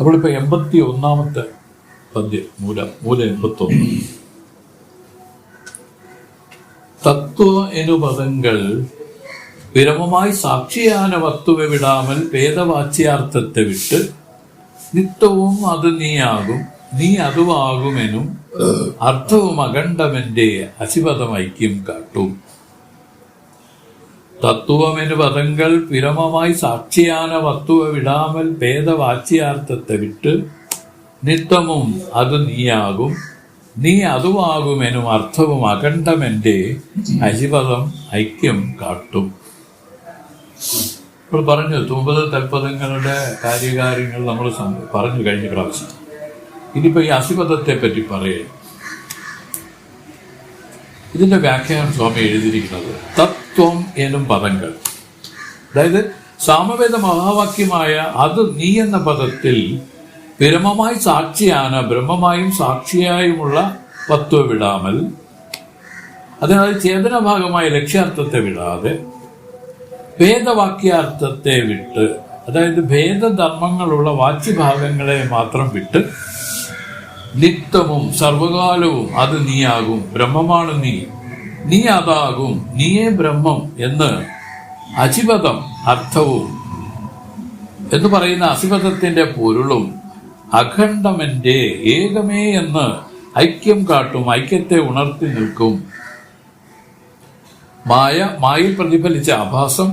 നമ്മളിപ്പോ 81 പദ്യം മൂല 81. തത്വ എന്നു പദങ്ങൾ വിരമമായി സാക്ഷിയാന വസ്തുവ വിടാമൽ ഭേദവാച്യാർത്ഥത്തെ വിട്ട് നിത്യവും അത് നീയാകും നീ അതുവാകുമെനും അർത്ഥവും അഖണ്ഡമെന്റെ അസിപദം ഐക്യം കാട്ടും. തത്വമെന്നു പദങ്ങൾ വിരമമായി സാക്ഷിയാന വസ്തുവ വിടാമൽ ഭേദവാച്യാർത്ഥത്തെ വിട്ട് നിത്യവും അത് നീയാകും നീ അതുവാകുമെനും അർത്ഥവും അഖണ്ഡമെന്റെ അസിപദം ഐക്യം കാട്ടും. ഇപ്പോൾ പറഞ്ഞു 90 തൽപദങ്ങളുടെ കാര്യകാര്യങ്ങൾ നമ്മൾ പറഞ്ഞു കഴിഞ്ഞ പ്രാവശ്യം. ഇനിയിപ്പോ ഈ അസിപദത്തെ പറ്റി പറയുക. ഇതിന്റെ വ്യാഖ്യാനം സ്വാമി എഴുതിയിരിക്കുന്നത് തത്വം എന്നും പദങ്ങൾ, അതായത് സാമവേദ മഹാവാക്യമായ അത് നീ എന്ന പദത്തിൽ വിരമമായി സാക്ഷിയാണ് ബ്രഹ്മമായും സാക്ഷിയായുമുള്ള തത്വ വിടാമൽ, അതായത് ചേതനഭാഗമായ ലക്ഷ്യാർത്ഥത്തെ വിടാതെ ഭേദവാക്യാർത്ഥത്തെ വിട്ട്, അതായത് ഭേദധർമ്മങ്ങളുള്ള വാച്യഭാഗങ്ങളെ മാത്രം വിട്ട് നിത്യവും സർവകാലവും അത് നീയാകും ബ്രഹ്മമാണ് നീ അതാകും നീയേ ബ്രഹ്മം എന്ന് അസിപദം അർത്ഥവും എന്ന് പറയുന്ന അസിപദത്തിന്റെ പൊരുളും അഖണ്ഡമെന്റെ ഏകമേ എന്ന് ഐക്യം കാട്ടും, ഐക്യത്തെ ഉണർത്തി നിൽക്കും. മായയിൽ പ്രതിഫലിച്ച ആഭാസം,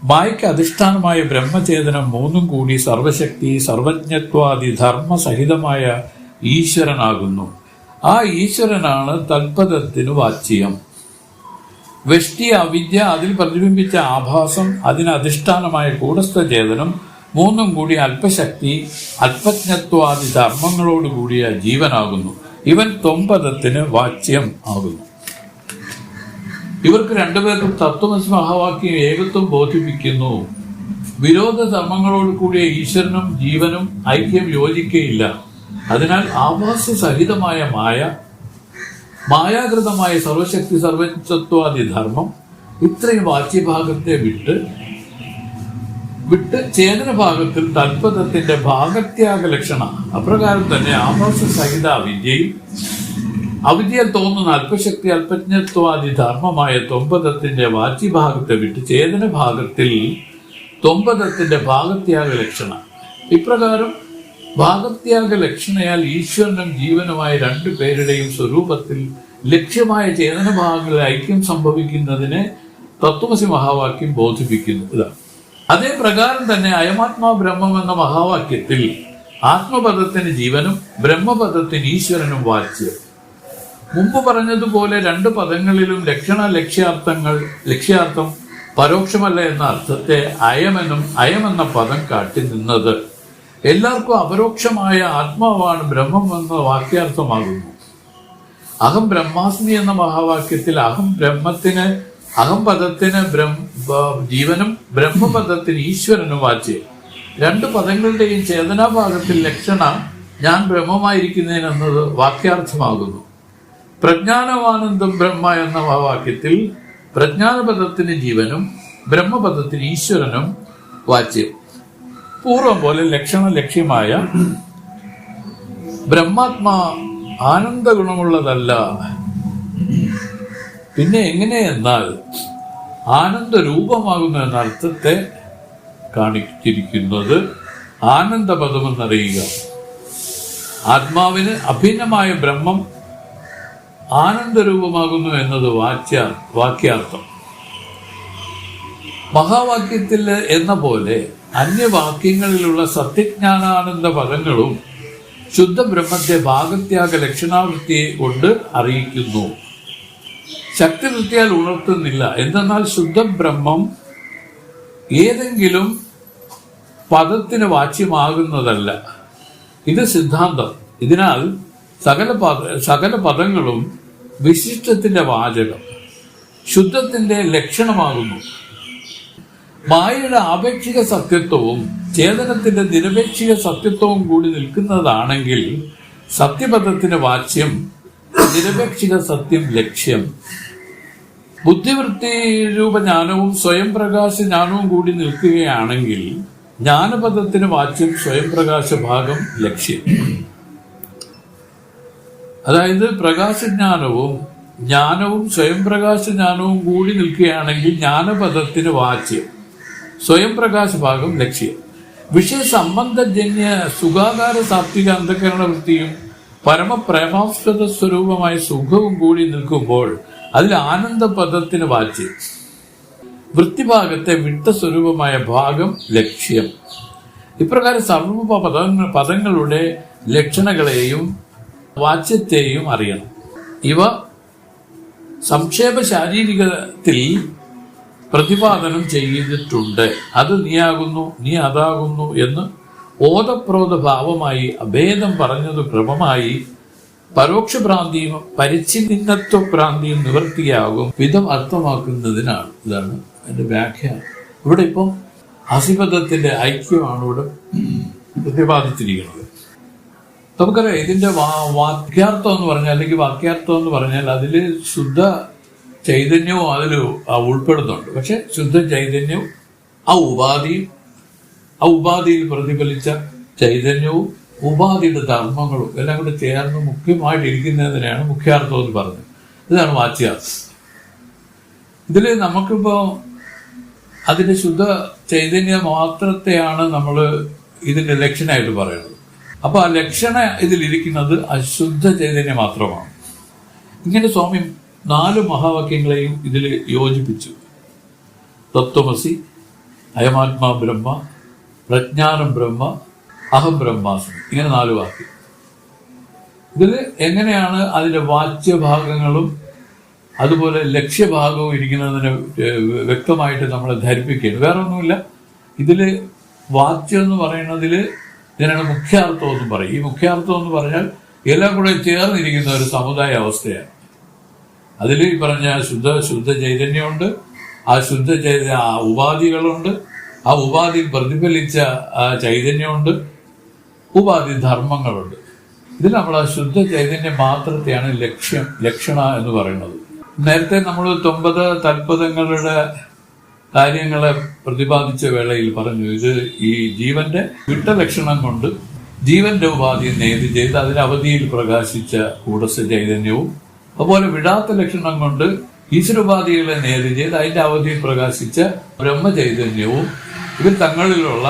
മായയ്ക്ക് അധിഷ്ഠാനമായ ബ്രഹ്മചേതനം മൂന്നും കൂടി സർവശക്തി സർവജ്ഞത്വാദി ധർമ്മസഹിതമായ ഈശ്വരനാകുന്നു. ആ ഈശ്വരനാണ് തൽപദത്തിനു വാച്യം. വെഷ്ടി അവിദ്യ, അതിൽ പ്രതിബിംബിച്ച ആഭാസം, അതിന് അധിഷ്ഠാനമായ കൂടസ്ഥചേതനം മൂന്നും കൂടി അല്പശക്തി അല്പജ്ഞത്വാദി ധർമ്മങ്ങളോടുകൂടിയ ജീവനാകുന്നു. ഇവൻ ത്വംപദത്തിന് വാച്യം ആകുന്നു. ഇവർക്ക് രണ്ടുപേർക്കും തത്വമസി മഹാവാക്യം ഏകത്വം ബോധിപ്പിക്കുന്നു. വിരോധ ധർമ്മങ്ങളോട് കൂടിയ ഈശ്വരനും ജീവനും ഐക്യം യോജിക്കയില്ല. അതിനാൽ ആഭാസ സഹിതമായ മായാകൃതമായ സർവശക്തി സർവജ്ഞത്വാദി ധർമ്മം ഇത്രയും വാച്യഭാഗത്തെ വിട്ട് ചേതനഭാഗത്തിൽ തൽപദത്തിന്റെ ഭാഗത്യാഗ ലക്ഷണ അപ്രകാരം തന്നെ ആഭാസ സഹിത അവിദ്യയിൽ തോന്നുന്ന അല്പശക്തി അല്പജ്ഞത്വാദി ധർമ്മമായ ത്വംപദത്തിന്റെ വാച്യഭാഗത്തെ വിട്ട് ചേതനഭാഗത്തിൽ ത്വംപദത്തിന്റെ ഭാഗത്യാഗ ലക്ഷണ. ഇപ്രകാരം ഭാഗത്യാഗ ലക്ഷണയാൽ ഈശ്വരനും ജീവനുമായ രണ്ടു പേരുടെയും സ്വരൂപത്തിൽ ലക്ഷ്യമായ ചേതനഭാഗങ്ങളിൽ ഐക്യം സംഭവിക്കുന്നതിനെ തത്വമസി മഹാവാക്യം ബോധിപ്പിക്കുന്നു. ഇതാണ്. അതേ പ്രകാരം തന്നെ അയമാത്മാ ബ്രഹ്മം എന്ന മഹാവാക്യത്തിൽ ആത്മപദത്തിന് ജീവനും ബ്രഹ്മപദത്തിന് ഈശ്വരനും വാച്യം. മുമ്പ് പറഞ്ഞതുപോലെ രണ്ട് പദങ്ങളിലും ലക്ഷ്യാർത്ഥം പരോക്ഷമല്ല എന്ന അർത്ഥത്തെ അയമെന്ന പദം കാട്ടി നിന്നത് എല്ലാവർക്കും അപരോക്ഷമായ ആത്മാവാണ് ബ്രഹ്മം എന്ന വാക്യാർത്ഥമാകുന്നു. അഹം ബ്രഹ്മാസ്മി എന്ന മഹാവാക്യത്തിൽ അഹം പദത്തിന് ജീവനും ബ്രഹ്മപദത്തിന് ഈശ്വരനും വാച്യം. രണ്ട് പദങ്ങളുടെയും ചേതനാഭാഗത്തിൽ ലക്ഷണ ഞാൻ ബ്രഹ്മമായിരിക്കുന്നതിനെന്നത് വാക്യാർത്ഥമാകുന്നു. പ്രജ്ഞാനമാനന്ദം ബ്രഹ്മ എന്ന മഹാവാക്യത്തിൽ പ്രജ്ഞാനപദത്തിന് ജീവനും ബ്രഹ്മപദത്തിന് ഈശ്വരനും വാച്യം. പൂർവം പോലെ ലക്ഷ്യമായ ബ്രഹ്മാത്മാ ആനന്ദ ഗുണമുള്ളതല്ല. പിന്നെ എങ്ങനെയെന്നാൽ ആനന്ദരൂപമാകുന്ന എന്ന അർത്ഥത്തെ കാണിച്ചിരിക്കുന്നത് ആനന്ദപദമെന്നറിയുക. ആത്മാവിന് അഭിന്നമായ ബ്രഹ്മം ആനന്ദരൂപമാകുന്നു എന്നത് വാക്യാർത്ഥം. മഹാവാക്യത്തിൽ എന്ന പോലെ അന്യവാക്യങ്ങളിലുള്ള സത്യജ്ഞാനാനന്ദ പദങ്ങളും ശുദ്ധ ബ്രഹ്മത്തെ ഭാഗത്യാഗ ലക്ഷണാവൃത്തിയെ കൊണ്ട് അറിയിക്കുന്നു. ശക്തിവൃത്തിയാൽ ഉണർത്തുന്നില്ല. എന്തെന്നാൽ ശുദ്ധ ബ്രഹ്മം ഏതെങ്കിലും പദത്തിന് വാച്യമാകുന്നതല്ല. ഇത് സിദ്ധാന്തം. ഇതിനാൽ സകല പദങ്ങളും വിശിഷ്ടത്തിന്റെ വാചകം, ശുദ്ധത്തിന്റെ ലക്ഷണമാകുന്നു. മായയുടെ ആപേക്ഷിക സത്യത്വവും ചേതനത്തിന്റെ നിരപേക്ഷിക സത്യത്വവും കൂടി നിൽക്കുന്നതാണെങ്കിൽ സത്യപദത്തിന് വാച്യം, നിരപേക്ഷിക സത്യം ലക്ഷ്യം. ബുദ്ധിവൃത്തി രൂപ ജ്ഞാനവും സ്വയം പ്രകാശ ജ്ഞാനവും കൂടി നിൽക്കുകയാണെങ്കിൽ ജ്ഞാനപദത്തിന് വാച്യം സ്വയം പ്രകാശ ഭാഗം ലക്ഷ്യം. അതായത് പ്രകാശജ്ഞാനവും ജ്ഞാനവും സ്വയം പ്രകാശ ജ്ഞാനവും കൂടി നിൽക്കുകയാണെങ്കിൽ ജ്ഞാനപദത്തിന് വാച്യം സ്വയം പ്രകാശ ഭാഗം ലക്ഷ്യം. വിഷയ സംബന്ധജന്യ സുഖാകാര സാത്വിക അന്ധകരണ വൃത്തിയും പരമപ്രേമാസ്പദ സ്വരൂപമായ സുഖവും കൂടി നിൽക്കുമ്പോൾ അതിൽ ആനന്ദപദത്തിന് വാച്യം വൃത്തിഭാഗത്തെ വിട്ട സ്വരൂപമായ ഭാഗം ലക്ഷ്യം. ഇപ്രകാരം സർവ പദങ്ങളുടെ ലക്ഷണങ്ങളെയും വാച്യത്തെയും അറിയണം. ഇവ സംക്ഷേപ ശാരീരികത്തിൽ പ്രതിപാദനം ചെയ്തിട്ടുണ്ട്. അത് നീയാകുന്നു, നീ അതാകുന്നു എന്ന് ഓതപ്രോത ഭാവമായി അഭേദം പറഞ്ഞത് ക്രമമായി പരോക്ഷഭ്രാന്തിയും പരിച്ഛിന്നത്വഭ്രാന്തിയും നിവൃത്തിയാകും വിധം അർത്ഥമാക്കുന്നതിനാണ്. ഇതാണ് എന്റെ വ്യാഖ്യാനം. ഇവിടെ ഇപ്പം അസിപദത്തിന്റെ ഐക്യമാണ് ഇവിടെ പ്രതിപാദിച്ചിരിക്കുന്നത്. നമുക്കറിയാം ഇതിന്റെ വാക്യാർത്ഥം എന്ന് പറഞ്ഞാൽ, അല്ലെങ്കിൽ വാക്യാർത്ഥം എന്ന് പറഞ്ഞാൽ അതിൽ ശുദ്ധ ചൈതന്യവും അതിൽ ഉൾപ്പെടുന്നുണ്ട്. പക്ഷെ ശുദ്ധ ചൈതന്യവും ആ ഉപാധിയിൽ പ്രതിഫലിച്ച ചൈതന്യവും ഉപാധിയുടെ ധർമ്മങ്ങളും എല്ലാം കൂടെ ചേർന്ന് മുഖ്യമായിട്ടിരിക്കുന്നതിനെയാണ് മുഖ്യാർത്ഥം എന്ന് പറഞ്ഞത്. ഇതാണ് വാച്യാർത്ഥം. ഇതിൽ നമുക്കിപ്പോ അതിന്റെ ശുദ്ധ ചൈതന്യ മാത്രത്തെയാണ് നമ്മൾ ഇതിന്റെ ലക്ഷണമായിട്ട് പറയുന്നത്. അപ്പൊ ആ ലക്ഷണ ഇതിലിരിക്കുന്നത് അശുദ്ധ ചൈതന്യം മാത്രമാണ്. ഇങ്ങനെ സ്വാമി 4 മഹാവാക്യങ്ങളെയും ഇതിൽ യോജിപ്പിച്ചു. തത്വമസി, അയമാത്മാ ബ്രഹ്മ, പ്രജ്ഞാനം ബ്രഹ്മ, അഹം ബ്രഹ്മാസ്മി, ഇങ്ങനെ 4 വാക്യം. ഇതിൽ എങ്ങനെയാണ് അതിന്റെ വാച്യഭാഗങ്ങളും അതുപോലെ ലക്ഷ്യഭാഗവും ഇരിക്കുന്നതിന് വ്യക്തമായിട്ട് നമ്മളെ ധരിപ്പിക്കുകയാണ്. വേറെ ഒന്നുമില്ല. ഇതില് വാച്യം എന്ന് പറയുന്നതിൽ ഇതിനാണ് മുഖ്യാർത്ഥം എന്ന് പറയും. ഈ മുഖ്യാർത്ഥം എന്ന് പറഞ്ഞാൽ എല്ലാം കൂടെ ചേർന്നിരിക്കുന്ന ഒരു സമുദായ അവസ്ഥയാണ്. അതിൽ ഈ പറഞ്ഞ ശുദ്ധ ചൈതന്യമുണ്ട്, ആ ഉപാധികളുണ്ട്, ആ ഉപാധിയിൽ പ്രതിഫലിച്ച ചൈതന്യമുണ്ട്, ഉപാധി ധർമ്മങ്ങളുണ്ട്. ഇതിൽ നമ്മൾ ആ ശുദ്ധ ചൈതന്യം മാത്രത്തെയാണ് ലക്ഷണ എന്ന് പറയുന്നത്. നേരത്തെ നമ്മൾ 9 തൽപദങ്ങളുടെ കാര്യങ്ങളെ പ്രതിപാദിച്ച വേളയിൽ പറഞ്ഞു, ഇത് ഈ ജീവന്റെ വിട്ടലക്ഷണം കൊണ്ട് ജീവന്റെ ഉപാധിയെ നേതി ചെയ്ത് അതിന്റെ അവധിയിൽ പ്രകാശിച്ച കൂടസ്ഥ ചൈതന്യവും, അതുപോലെ വിടാത്ത ലക്ഷണം കൊണ്ട് ഈശ്വരോപാധികളെ നേതി ചെയ്ത് അതിന്റെ അവധിയിൽ പ്രകാശിച്ച ബ്രഹ്മചൈതന്യവും ഇവർ തങ്ങളിലുള്ള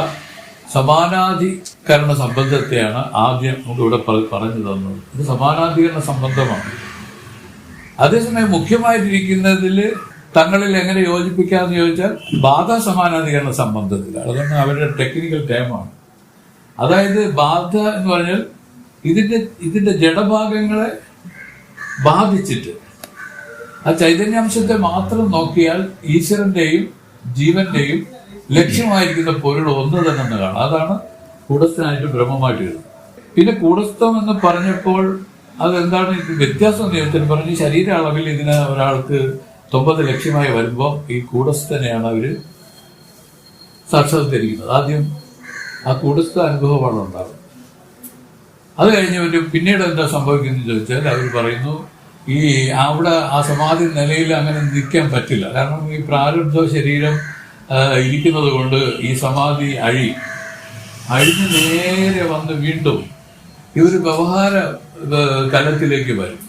സമാനാധികരണ സംബന്ധത്തെയാണ് ആദ്യം ഇവിടെ പറഞ്ഞു തന്നത്. ഇത് സമാനാധികരണ സംബന്ധമാണ്. അതേസമയം മുഖ്യമായിട്ടിരിക്കുന്നതിൽ തങ്ങളിൽ എങ്ങനെ യോജിപ്പിക്കാമെന്ന് ചോദിച്ചാൽ ബാധ സമാനാധികരണ സംബന്ധത്തിലാണ്. അതാണ് അവരുടെ ടെക്നിക്കൽ ടേമാണ്. അതായത് ബാധ എന്ന് പറഞ്ഞാൽ ഇതിന്റെ ജഡഭാഗങ്ങളെ ബാധിച്ചിട്ട് ആ ചൈതന്യാംശത്തെ മാത്രം നോക്കിയാൽ ഈശ്വരന്റെയും ജീവന്റെയും ലക്ഷ്യമായിരിക്കുന്ന പൊരുൾ ഒന്ന് തന്നെ കാണാം. അതാണ് കൂടസ്ഥനായിട്ട് ബ്രഹ്മമായിട്ട് വരുന്നത്. പിന്നെ കൂടസ്ഥം എന്ന് പറഞ്ഞപ്പോൾ അതെന്താണ് വ്യത്യാസം എന്ന് ചോദിച്ചാൽ പറഞ്ഞു, ശരീര അളവിൽ ഇതിന് ഒരാൾക്ക് 90 ലക്ഷ്യമായി വരുമ്പോൾ ഈ കൂടസ്ഥനെയാണ് അവര് സാക്ഷാത്കരിക്കുന്നത്. ആദ്യം ആ കൂടസ്ഥ അനുഭവമാണ് ഉണ്ടാകുന്നത്. അത് കഴിഞ്ഞ് പിന്നീട് എന്താ സംഭവിക്കുന്നത് ചോദിച്ചാൽ അവർ പറയുന്നു, ഈ അവിടെ ആ സമാധി നിലയിൽ അങ്ങനെ നിൽക്കാൻ പറ്റില്ല. കാരണം ഈ പ്രാരബ്ധ ശരീരം ഇരിക്കുന്നത് കൊണ്ട് ഈ സമാധി അഴിഞ്ഞ് നേരെ വന്ന് വീണ്ടും ഇവർ വ്യവഹാര തലത്തിലേക്ക് വരും.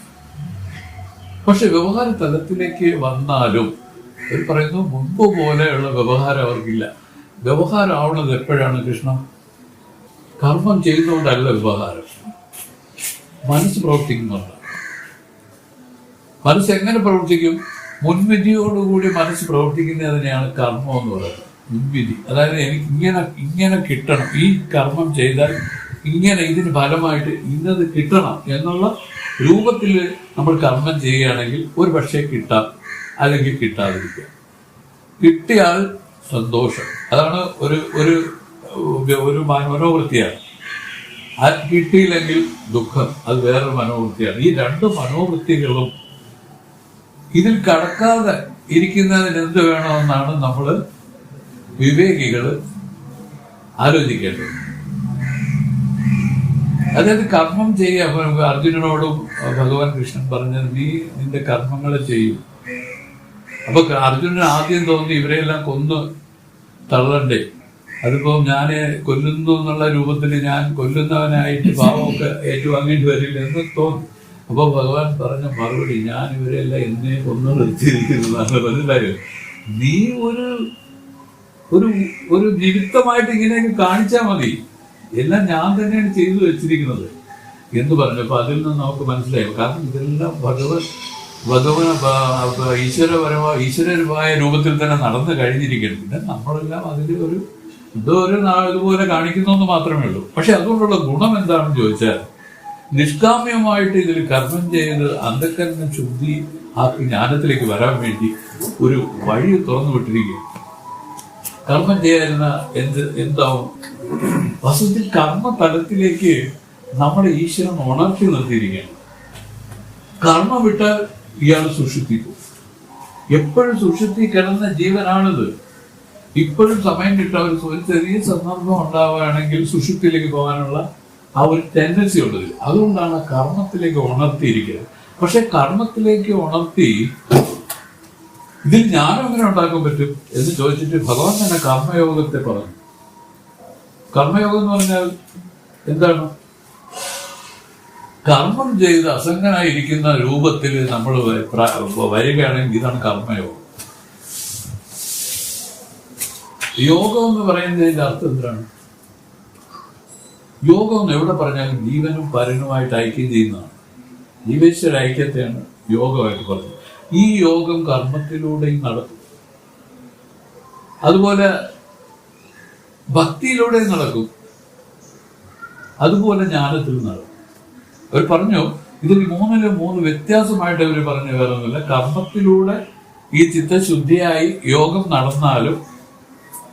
പക്ഷെ വ്യവഹാര തലത്തിലേക്ക് വന്നാലും അവർ പറയുന്നു മുൻപ് പോലെയുള്ള വ്യവഹാരം അവർക്കില്ല. വ്യവഹാരം ആവുന്നത് എപ്പോഴാണ് കൃഷ്ണ? കർമ്മം ചെയ്യുന്നതുകൊണ്ടല്ല വ്യവഹാരം, മനസ്സ് പ്രവർത്തിക്കുന്നുണ്ട്. മനസ്സ് എങ്ങനെ പ്രവർത്തിക്കും? മുൻവിധിയോടുകൂടി മനസ്സ് പ്രവർത്തിക്കുന്നതിനെയാണ് കർമ്മം എന്ന് പറയുന്നത്. മുൻവിധി, അതായത് എനിക്ക് ഇങ്ങനെ കിട്ടണം, ഈ കർമ്മം ചെയ്താൽ ഇങ്ങനെ ഇതിന് ഫലമായിട്ട് ഇന്നത് കിട്ടണം എന്നുള്ള രൂപത്തിൽ നമ്മൾ കർമ്മം ചെയ്യുകയാണെങ്കിൽ ഒരു പക്ഷേ കിട്ടാം, അല്ലെങ്കിൽ കിട്ടാതിരിക്കാം. കിട്ടിയാൽ സന്തോഷം, അതാണ് ഒരു മനോവൃത്തിയാണ്. അത് കിട്ടിയില്ലെങ്കിൽ ദുഃഖം, അത് വേറൊരു മനോവൃത്തിയാണ്. ഈ 2 മനോവൃത്തികളും ഇതിൽ കടക്കാതെ ഇരിക്കുന്നതിന് എന്ത് വേണമെന്നാണ് നമ്മൾ വിവേകികൾ ആലോചിക്കേണ്ടത്. അതായത് കർമ്മം ചെയ്യുക. അർജുനനോടും ഭഗവാൻ കൃഷ്ണൻ പറഞ്ഞത് നീ നിന്റെ കർമ്മങ്ങളെ ചെയ്യും. അപ്പൊ അർജുനൻ ആദ്യം തോന്നി ഇവരെല്ലാം കൊന്ന് തള്ളണ്ടേ, അതിപ്പോ ഞാന് കൊല്ലുന്നു എന്നുള്ള രൂപത്തിൽ ഞാൻ കൊല്ലുന്നവനായിട്ട് പാവമൊക്കെ ഏറ്റുവാങ്ങേണ്ടി വരില്ല എന്ന് തോന്നി. അപ്പൊ ഭഗവാൻ പറഞ്ഞ മറുപടി, ഞാൻ ഇവരെല്ലാം എന്നെ കൊന്നു നിർത്തിയിരിക്കുന്നതാണ്. മനസ്സിലായോ? നീ ഒരു ഒരു ഒരു നിമിത്തമായിട്ട് ഇങ്ങനെയൊക്കെ കാണിച്ചാൽ മതി, എല്ലാം ഞാൻ തന്നെയാണ് ചെയ്തു വെച്ചിരിക്കുന്നത് എന്ന് പറഞ്ഞപ്പോൾ അതിൽ നിന്ന് നമുക്ക് മനസ്സിലായി. കാരണം ഇതെല്ലാം ഈശ്വരപരമായ രൂപത്തിൽ തന്നെ നടന്നു കഴിഞ്ഞിരിക്കുന്നു. പിന്നെ നമ്മളെല്ലാം അതിൽ ഒരു ഇതുപോലെ കാണിക്കുന്നു മാത്രമേ ഉള്ളൂ. പക്ഷെ അതുകൊണ്ടുള്ള ഗുണം എന്താണെന്ന് ചോദിച്ചാൽ, നിഷ്കാമ്യമായിട്ട് ഇതിൽ കർമ്മം ചെയ്ത് അന്ധക്കരണ ശുദ്ധി ആ ജ്ഞാനത്തിലേക്ക് വരാൻ വേണ്ടി ഒരു വഴി തുറന്നു വിട്ടിരിക്കുക. കർമ്മം ചെയ്യാതിരുന്ന എന്താവും? വസ്തുത്തിൽ കർമ്മ തലത്തിലേക്ക് നമ്മുടെ ഈശ്വരൻ ഉണർത്തി നിർത്തിയിരിക്കുകയാണ്. കർമ്മം വിട്ടാൽ ഇയാൾ സുഷുപ്തിക്കും. എപ്പോഴും സുഷുപ്തി കിടന്ന ജീവനാണിത്. ഇപ്പോഴും സമയം കിട്ടാൻ ഒരു ചെറിയ സന്ദർഭം ഉണ്ടാവുകയാണെങ്കിൽ സുഷുപ്തിയിലേക്ക് പോകാനുള്ള ആ ഒരു ടെൻഡൻസി ഉള്ളത്. അതുകൊണ്ടാണ് കർമ്മത്തിലേക്ക് ഉണർത്തിയിരിക്കുന്നത്. പക്ഷെ കർമ്മത്തിലേക്ക് ഉണർത്തി ഇതിൽ ജ്ഞാനം എങ്ങനെ ഉണ്ടാക്കാൻ പറ്റും എന്ന് ചോദിച്ചിട്ട് ഭഗവാൻ തന്നെ കർമ്മയോഗത്തെ പറഞ്ഞു. കർമ്മയോഗം എന്ന് പറഞ്ഞാൽ എന്താണ്? കർമ്മം ചെയ്ത് അസംഗനായിരിക്കുന്ന രൂപത്തിൽ നമ്മൾ വരികയാണെങ്കിൽ ഇതാണ് കർമ്മയോഗം. യോഗം എന്ന് പറയുന്നതിന്റെ അർത്ഥം എന്താണ്? യോഗം എന്ന് എവിടെ പറഞ്ഞാലും ജീവനും പരനുമായിട്ട് ഐക്യം ചെയ്യുന്നതാണ്. ജീവേശ്വര ഐക്യത്തെയാണ് യോഗമായിട്ട് പറഞ്ഞത്. ഈ യോഗം കർമ്മത്തിലൂടെയും നടക്കും, അതുപോലെ ഭക്തിയിലൂടെയും നടക്കും, അതുപോലെ ജ്ഞാനത്തിലും നടക്കും. അവർ പറഞ്ഞു ഇതിൽ മൂന്ന് വ്യത്യാസമായിട്ട് അവർ പറഞ്ഞു. വേറെ ഒന്നുമില്ല, കർമ്മത്തിലൂടെ ഈ ചിത്തശുദ്ധിയായി യോഗം നടന്നാലും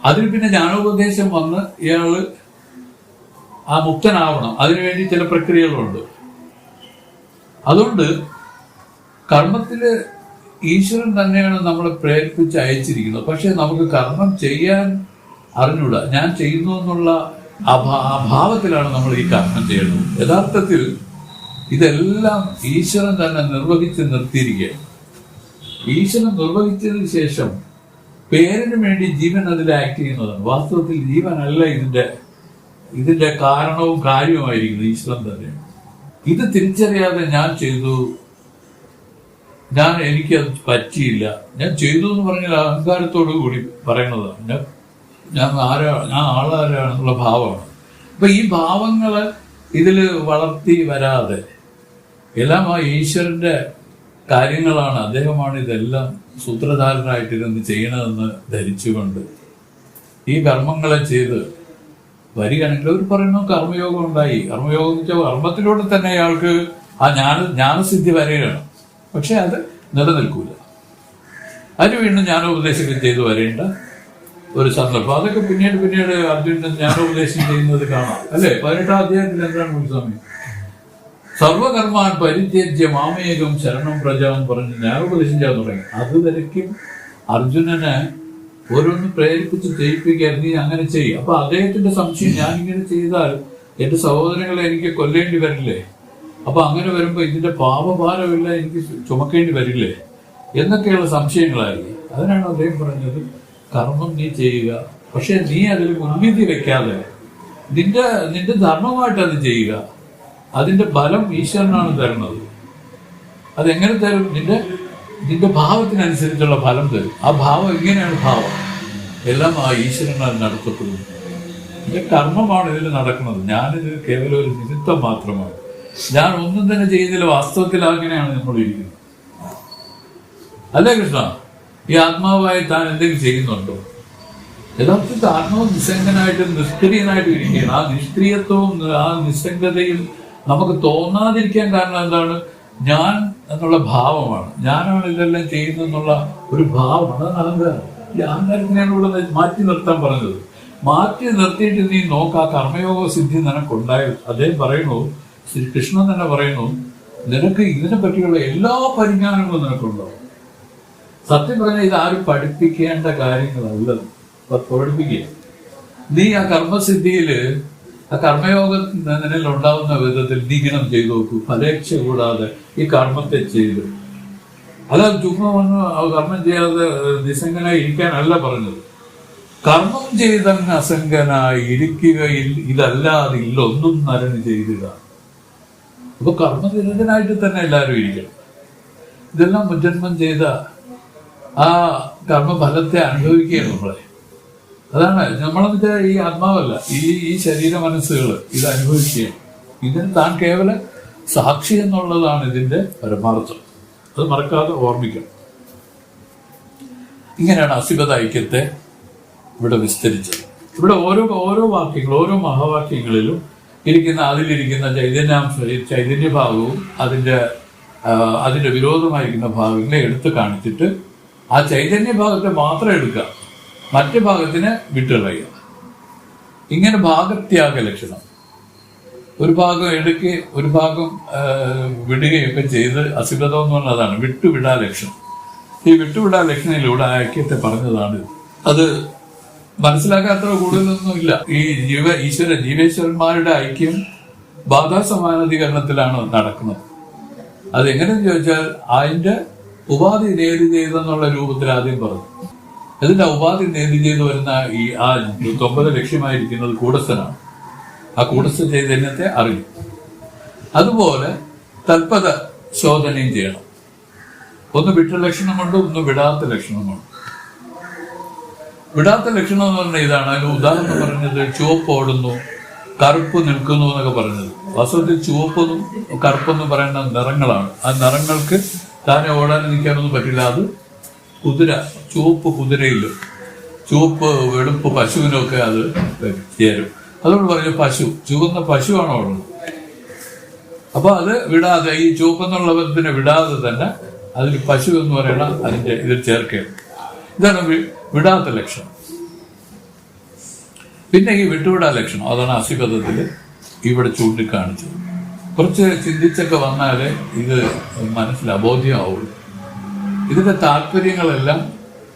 അതിൽ പിന്നെ ജ്ഞാനോപദേശം വന്ന് ഇയാള് ആ മുക്തനാവണം. അതിനുവേണ്ടി ചില പ്രക്രിയകളുണ്ട്. അതുകൊണ്ട് കർമ്മത്തില് ഈശ്വരൻ തന്നെയാണ് നമ്മളെ പ്രേരിപ്പിച്ച് അയച്ചിരിക്കുന്നത്. പക്ഷെ നമുക്ക് കർമ്മം ചെയ്യാൻ അറിഞ്ഞൂടാ. ഞാൻ ചെയ്യുന്നു എന്നുള്ള അഭാവത്തിലാണ് നമ്മൾ ഈ കർമ്മം ചെയ്യുന്നത്. യഥാർത്ഥത്തിൽ ഇതെല്ലാം ഈശ്വരൻ തന്നെ നിർവഹിച്ച് നിർത്തിയിരിക്കുക. ഈശ്വരൻ നിർവഹിച്ചതിന് ശേഷം പേരിന് വേണ്ടി ജീവൻ അതിൽ ആക്ട് ചെയ്യുന്നതാണ്. വാസ്തവത്തിൽ ജീവനല്ല ഇതിന്റെ കാരണവും കാര്യവുമായിരിക്കുന്നത് ഈശ്വരൻ തന്നെ. ഇത് തിരിച്ചറിയാതെ ഞാൻ ചെയ്തു, എനിക്കത് പറ്റിയില്ല, ഞാൻ ചെയ്തു എന്ന് പറഞ്ഞാൽ അഹങ്കാരത്തോടു കൂടി പറയുന്നതാണ്. ഞാൻ ആളാരാണെന്നുള്ള ഭാവമാണ്. അപ്പൊ ഈ ഭാവങ്ങള് ഇതില് വളർത്തി വരാതെ എല്ലാം ആ ഈശ്വരന്റെ കാര്യങ്ങളാണ്, അദ്ദേഹമാണ് ഇതെല്ലാം സൂത്രധാരനായിട്ടിരുന്ന് ചെയ്യണമെന്ന് ധരിച്ചുകൊണ്ട് ഈ കർമ്മങ്ങളെ ചെയ്ത് വരികയാണെങ്കിൽ അവർ പറയുന്നു കർമ്മയോഗം ഉണ്ടായി. കർമ്മയോഗം എന്ന് വെച്ചാൽ കർമ്മത്തിലൂടെ തന്നെ അയാൾക്ക് ആ ജ്ഞാനസിദ്ധി വരികയാണ്. പക്ഷെ അത് നിലനിൽക്കൂല. അതിന് വീണ്ടും ജ്ഞാനോപദേശങ്ങൾ ചെയ്തു വരേണ്ട ഒരു സന്ദർഭം. അതൊക്കെ പിന്നീട് അർജുനൻ ജ്ഞാനോപദേശം ചെയ്യുന്നത് കാണാം, അല്ലെ? 18ാം അധ്യായത്തിൽ എന്താണ് മുൻസ്വാമി? സർവകർമാൻ പരിത്യജ്യ മാമേകം ശരണം പ്രജ എന്ന് പറഞ്ഞ് ജ്ഞാനോപദേശം ചെയ്യാൻ തുടങ്ങി. അത് വരയ്ക്കും അർജുനനെ ഓരോന്ന് പ്രേരിപ്പിച്ച് ചെയ്യിപ്പിക്കാൻ, നീ അങ്ങനെ ചെയ്യും. അപ്പൊ അദ്ദേഹത്തിന്റെ സംശയം, ഞാനിങ്ങനെ ചെയ്താൽ എന്റെ സഹോദരങ്ങളെ എനിക്ക് കൊല്ലേണ്ടി വരില്ലേ? അപ്പൊ അങ്ങനെ വരുമ്പോ ഇതിന്റെ പാപഭാരമില്ല, എനിക്ക് ചുമക്കേണ്ടി വരില്ലേ എന്നൊക്കെയുള്ള സംശയങ്ങളായിരിക്കും. അതിനാണ് അദ്ദേഹം പറഞ്ഞത് കർമ്മം നീ ചെയ്യുക, പക്ഷെ നീ അതിൽ മുൻവിധി വെക്കാതെ നിന്റെ ധർമ്മമായിട്ട് അത് ചെയ്യുക. അതിന്റെ ഫലം ഈശ്വരനാണ് തരുന്നത്. അതെങ്ങനെ തരും? നിന്റെ ഭാവത്തിനനുസരിച്ചുള്ള ഫലം തരും. ആ ഭാവം എങ്ങനെയാണ്? ഭാവം എല്ലാം ആ ഈശ്വരനാൽ നടത്തപ്പെടുന്നു. എന്റെ കർമ്മമാണ് ഇതിൽ നടക്കുന്നത്. ഞാനിത് കേവലം ഒരു നിമിത്തം മാത്രമാണ്. ഞാൻ ഒന്നും തന്നെ ചെയ്യുന്നില്ല. വാസ്തവത്തിൽ അങ്ങനെയാണ് നമ്മൾ ഇരിക്കുന്നത്, അല്ലേ കൃഷ്ണ? ഈ ആത്മാവായി താൻ എന്തെങ്കിലും ചെയ്യുന്നുണ്ടോ? യഥാർത്ഥത്തിൽ ആത്മാവ് നിസ്സംഗനായിട്ടും നിഷ്ക്രിയനായിട്ടും ഇരിക്കുകയാണ്. ആ നിഷ്ക്രിയത്വവും ആ നിസ്സംഗതയും നമുക്ക് തോന്നാതിരിക്കാൻ കാരണം എന്താണ്? ഞാൻ എന്നുള്ള ഭാവമാണ്. ഞാനാണ് ഇതെല്ലാം ചെയ്യുന്നതെന്നുള്ള ഒരു ഭാവമാണ്. അത് അഹങ്കാരം. ഈ അഹങ്കാരത്തിനാണ് ഇവിടെ മാറ്റി നിർത്താൻ പറഞ്ഞത്. മാറ്റി നിർത്തിയിട്ട് നീ നോക്ക്, ആ കർമ്മയോഗ സിദ്ധി നിനക്കുണ്ടായത്. അദ്ദേഹം പറയുന്നു, ശ്രീകൃഷ്ണൻ തന്നെ പറയുന്നു, നിനക്ക് ഇതിനെ പറ്റിയുള്ള എല്ലാ പരിജ്ഞാനങ്ങളും നിനക്കുണ്ടാവും. സത്യം പറഞ്ഞാൽ ഇത് ആരും പഠിപ്പിക്കേണ്ട കാര്യങ്ങളല്ല, പഠിപ്പിക്കുക. നീ ആ കർമ്മസിദ്ധിയില് ആ കർമ്മയോഗത്തിൽ ഉണ്ടാവുന്ന വിധത്തിൽ നീഗണം ചെയ്തു നോക്കൂ. ഫലേച്ഛ കൂടാതെ ഈ കർമ്മത്തെ ചെയ്ത്, അല്ല ചുമ്മാ വന്ന് കർമ്മം ചെയ്യാതെ നിസ്സംഗനായി ഇരിക്കാനല്ല പറഞ്ഞത്. കർമ്മം ചെയ്തങ്ങ് അസംഗനായി ഇരിക്കുകയിൽ ഇതല്ലാതില്ല ഒന്നും നരന് ചെയ്തില്ല. അപ്പൊ കർമ്മനിരതനായിട്ട് തന്നെ എല്ലാവരും ഇരിക്കണം. ഇതെല്ലാം മുജ്ജന്മം ചെയ്ത ആ കർമ്മഫലത്തെ അനുഭവിക്കുകയാണ് നമ്മളെ. അതാണ് നമ്മളെന്ന് ഈ ആത്മാവല്ല, ഈ ശരീര മനസ്സുകൾ ഇത് അനുഭവിക്കുകയാണ്. ഇതിന് താൻ കേവല സാക്ഷി എന്നുള്ളതാണ് ഇതിന്റെ പരമാർത്ഥം. അത് മറക്കാതെ ഓർമ്മിക്കണം. ഇങ്ങനെയാണ് അസിബത ഐക്യത്തെ ഇവിടെ വിസ്തരിച്ചത്. ഇവിടെ ഓരോ വാക്യങ്ങൾ, ഓരോ മഹാവാക്യങ്ങളിലും അതിലിരിക്കുന്ന ചൈതന്യഭാവവും അതിന്റെ വിരോധമായിരിക്കുന്ന ഭാവങ്ങളെ എടുത്തു കാണിച്ചിട്ട് ആ ചൈതന്യഭാഗത്തെ മാത്രം എടുക്കുക, മറ്റു ഭാഗത്തിനെ വിട്ടുകളയുക. ഇങ്ങനെ ഭാഗത്യാഗ ലക്ഷണം. ഒരു ഭാഗം എടുക്കുകയും ഒരു ഭാഗം വിടുകയൊക്കെ ചെയ്ത് അസിബതം എന്ന് പറഞ്ഞതാണ് വിട്ടുവിടാ ലക്ഷണം. ഈ വിട്ടുവിടാ ലക്ഷണയിലൂടെ ഐക്യത്തെ പറഞ്ഞതാണ്. അത് മനസ്സിലാക്കാത്ത കൂടുതലൊന്നുമില്ല. ഈ ജീവേശ്വരന്മാരുടെ ഐക്യം ബാധാസമാനീകരണത്തിലാണ് നടക്കുന്നത്. അതെങ്ങനെയെന്ന് ചോദിച്ചാൽ അതിന്റെ ഉപാധി നേതി ചെയ്തെന്നുള്ള രൂപത്തിൽ ആദ്യം പറഞ്ഞു. അതിന്റെ ഉപാധി നേതി ചെയ്ത് വരുന്ന ആ 9 ലക്ഷ്യമായിരിക്കുന്നത് കൂടസ്ഥനാണ്. ആ കൂടസ്ഥ ചൈതന്യത്തെ അറിയും. അതുപോലെ തൽപത ശോധനയും ചെയ്യണം. ഒന്ന് വിട്ട ലക്ഷണമുണ്ട്, ഒന്ന് വിടാത്ത ലക്ഷണമുണ്ട്. വിടാത്ത ലക്ഷണം എന്ന് പറഞ്ഞാൽ ഇതാണ്. അതിന് ഉദാഹരണം പറഞ്ഞത് ചുവപ്പ് ഓടുന്നു, കറുപ്പ് നിൽക്കുന്നു എന്നൊക്കെ പറഞ്ഞത്. വാസ്തവത്തിൽ ചുവപ്പെന്നും കറുപ്പെന്നും പറയുന്ന നിറങ്ങളാണ്. ആ നിറങ്ങൾക്ക് താനെ ഓടാൻ നിൽക്കാനൊന്നും പറ്റില്ല. അത് കുതിര, ചുവപ്പ് കുതിരയിലും ചുവപ്പ് വെളുപ്പ് പശുവിനൊക്കെ അത് ചേരും. അതുകൊണ്ട് പറഞ്ഞു ചുവന്ന പശുവാണ് ഓടുന്നത്. അപ്പൊ അത് വിടാതെ, ഈ ചുവപ്പെന്നുള്ളതിനെ വിടാതെ തന്നെ അതിൽ പശു എന്ന് പറയുന്ന അതിന്റെ ഇതിൽ ചേർക്കുകയാണ്. ഇതാണ് വിടാത്ത ലക്ഷണം. പിന്നെ ഈ വിട്ടുവിടാ ലക്ഷണം, അതാണ് അസിബദ്ധത്തിൽ ഇവിടെ ചൂണ്ടിക്കാണിച്ചത്. കുറച്ച് ചിന്തിച്ചൊക്കെ വന്നാലേ ഇത് ബോധ്യമാവുള്ളൂ. ഇതിന്റെ താല്പര്യങ്ങളെല്ലാം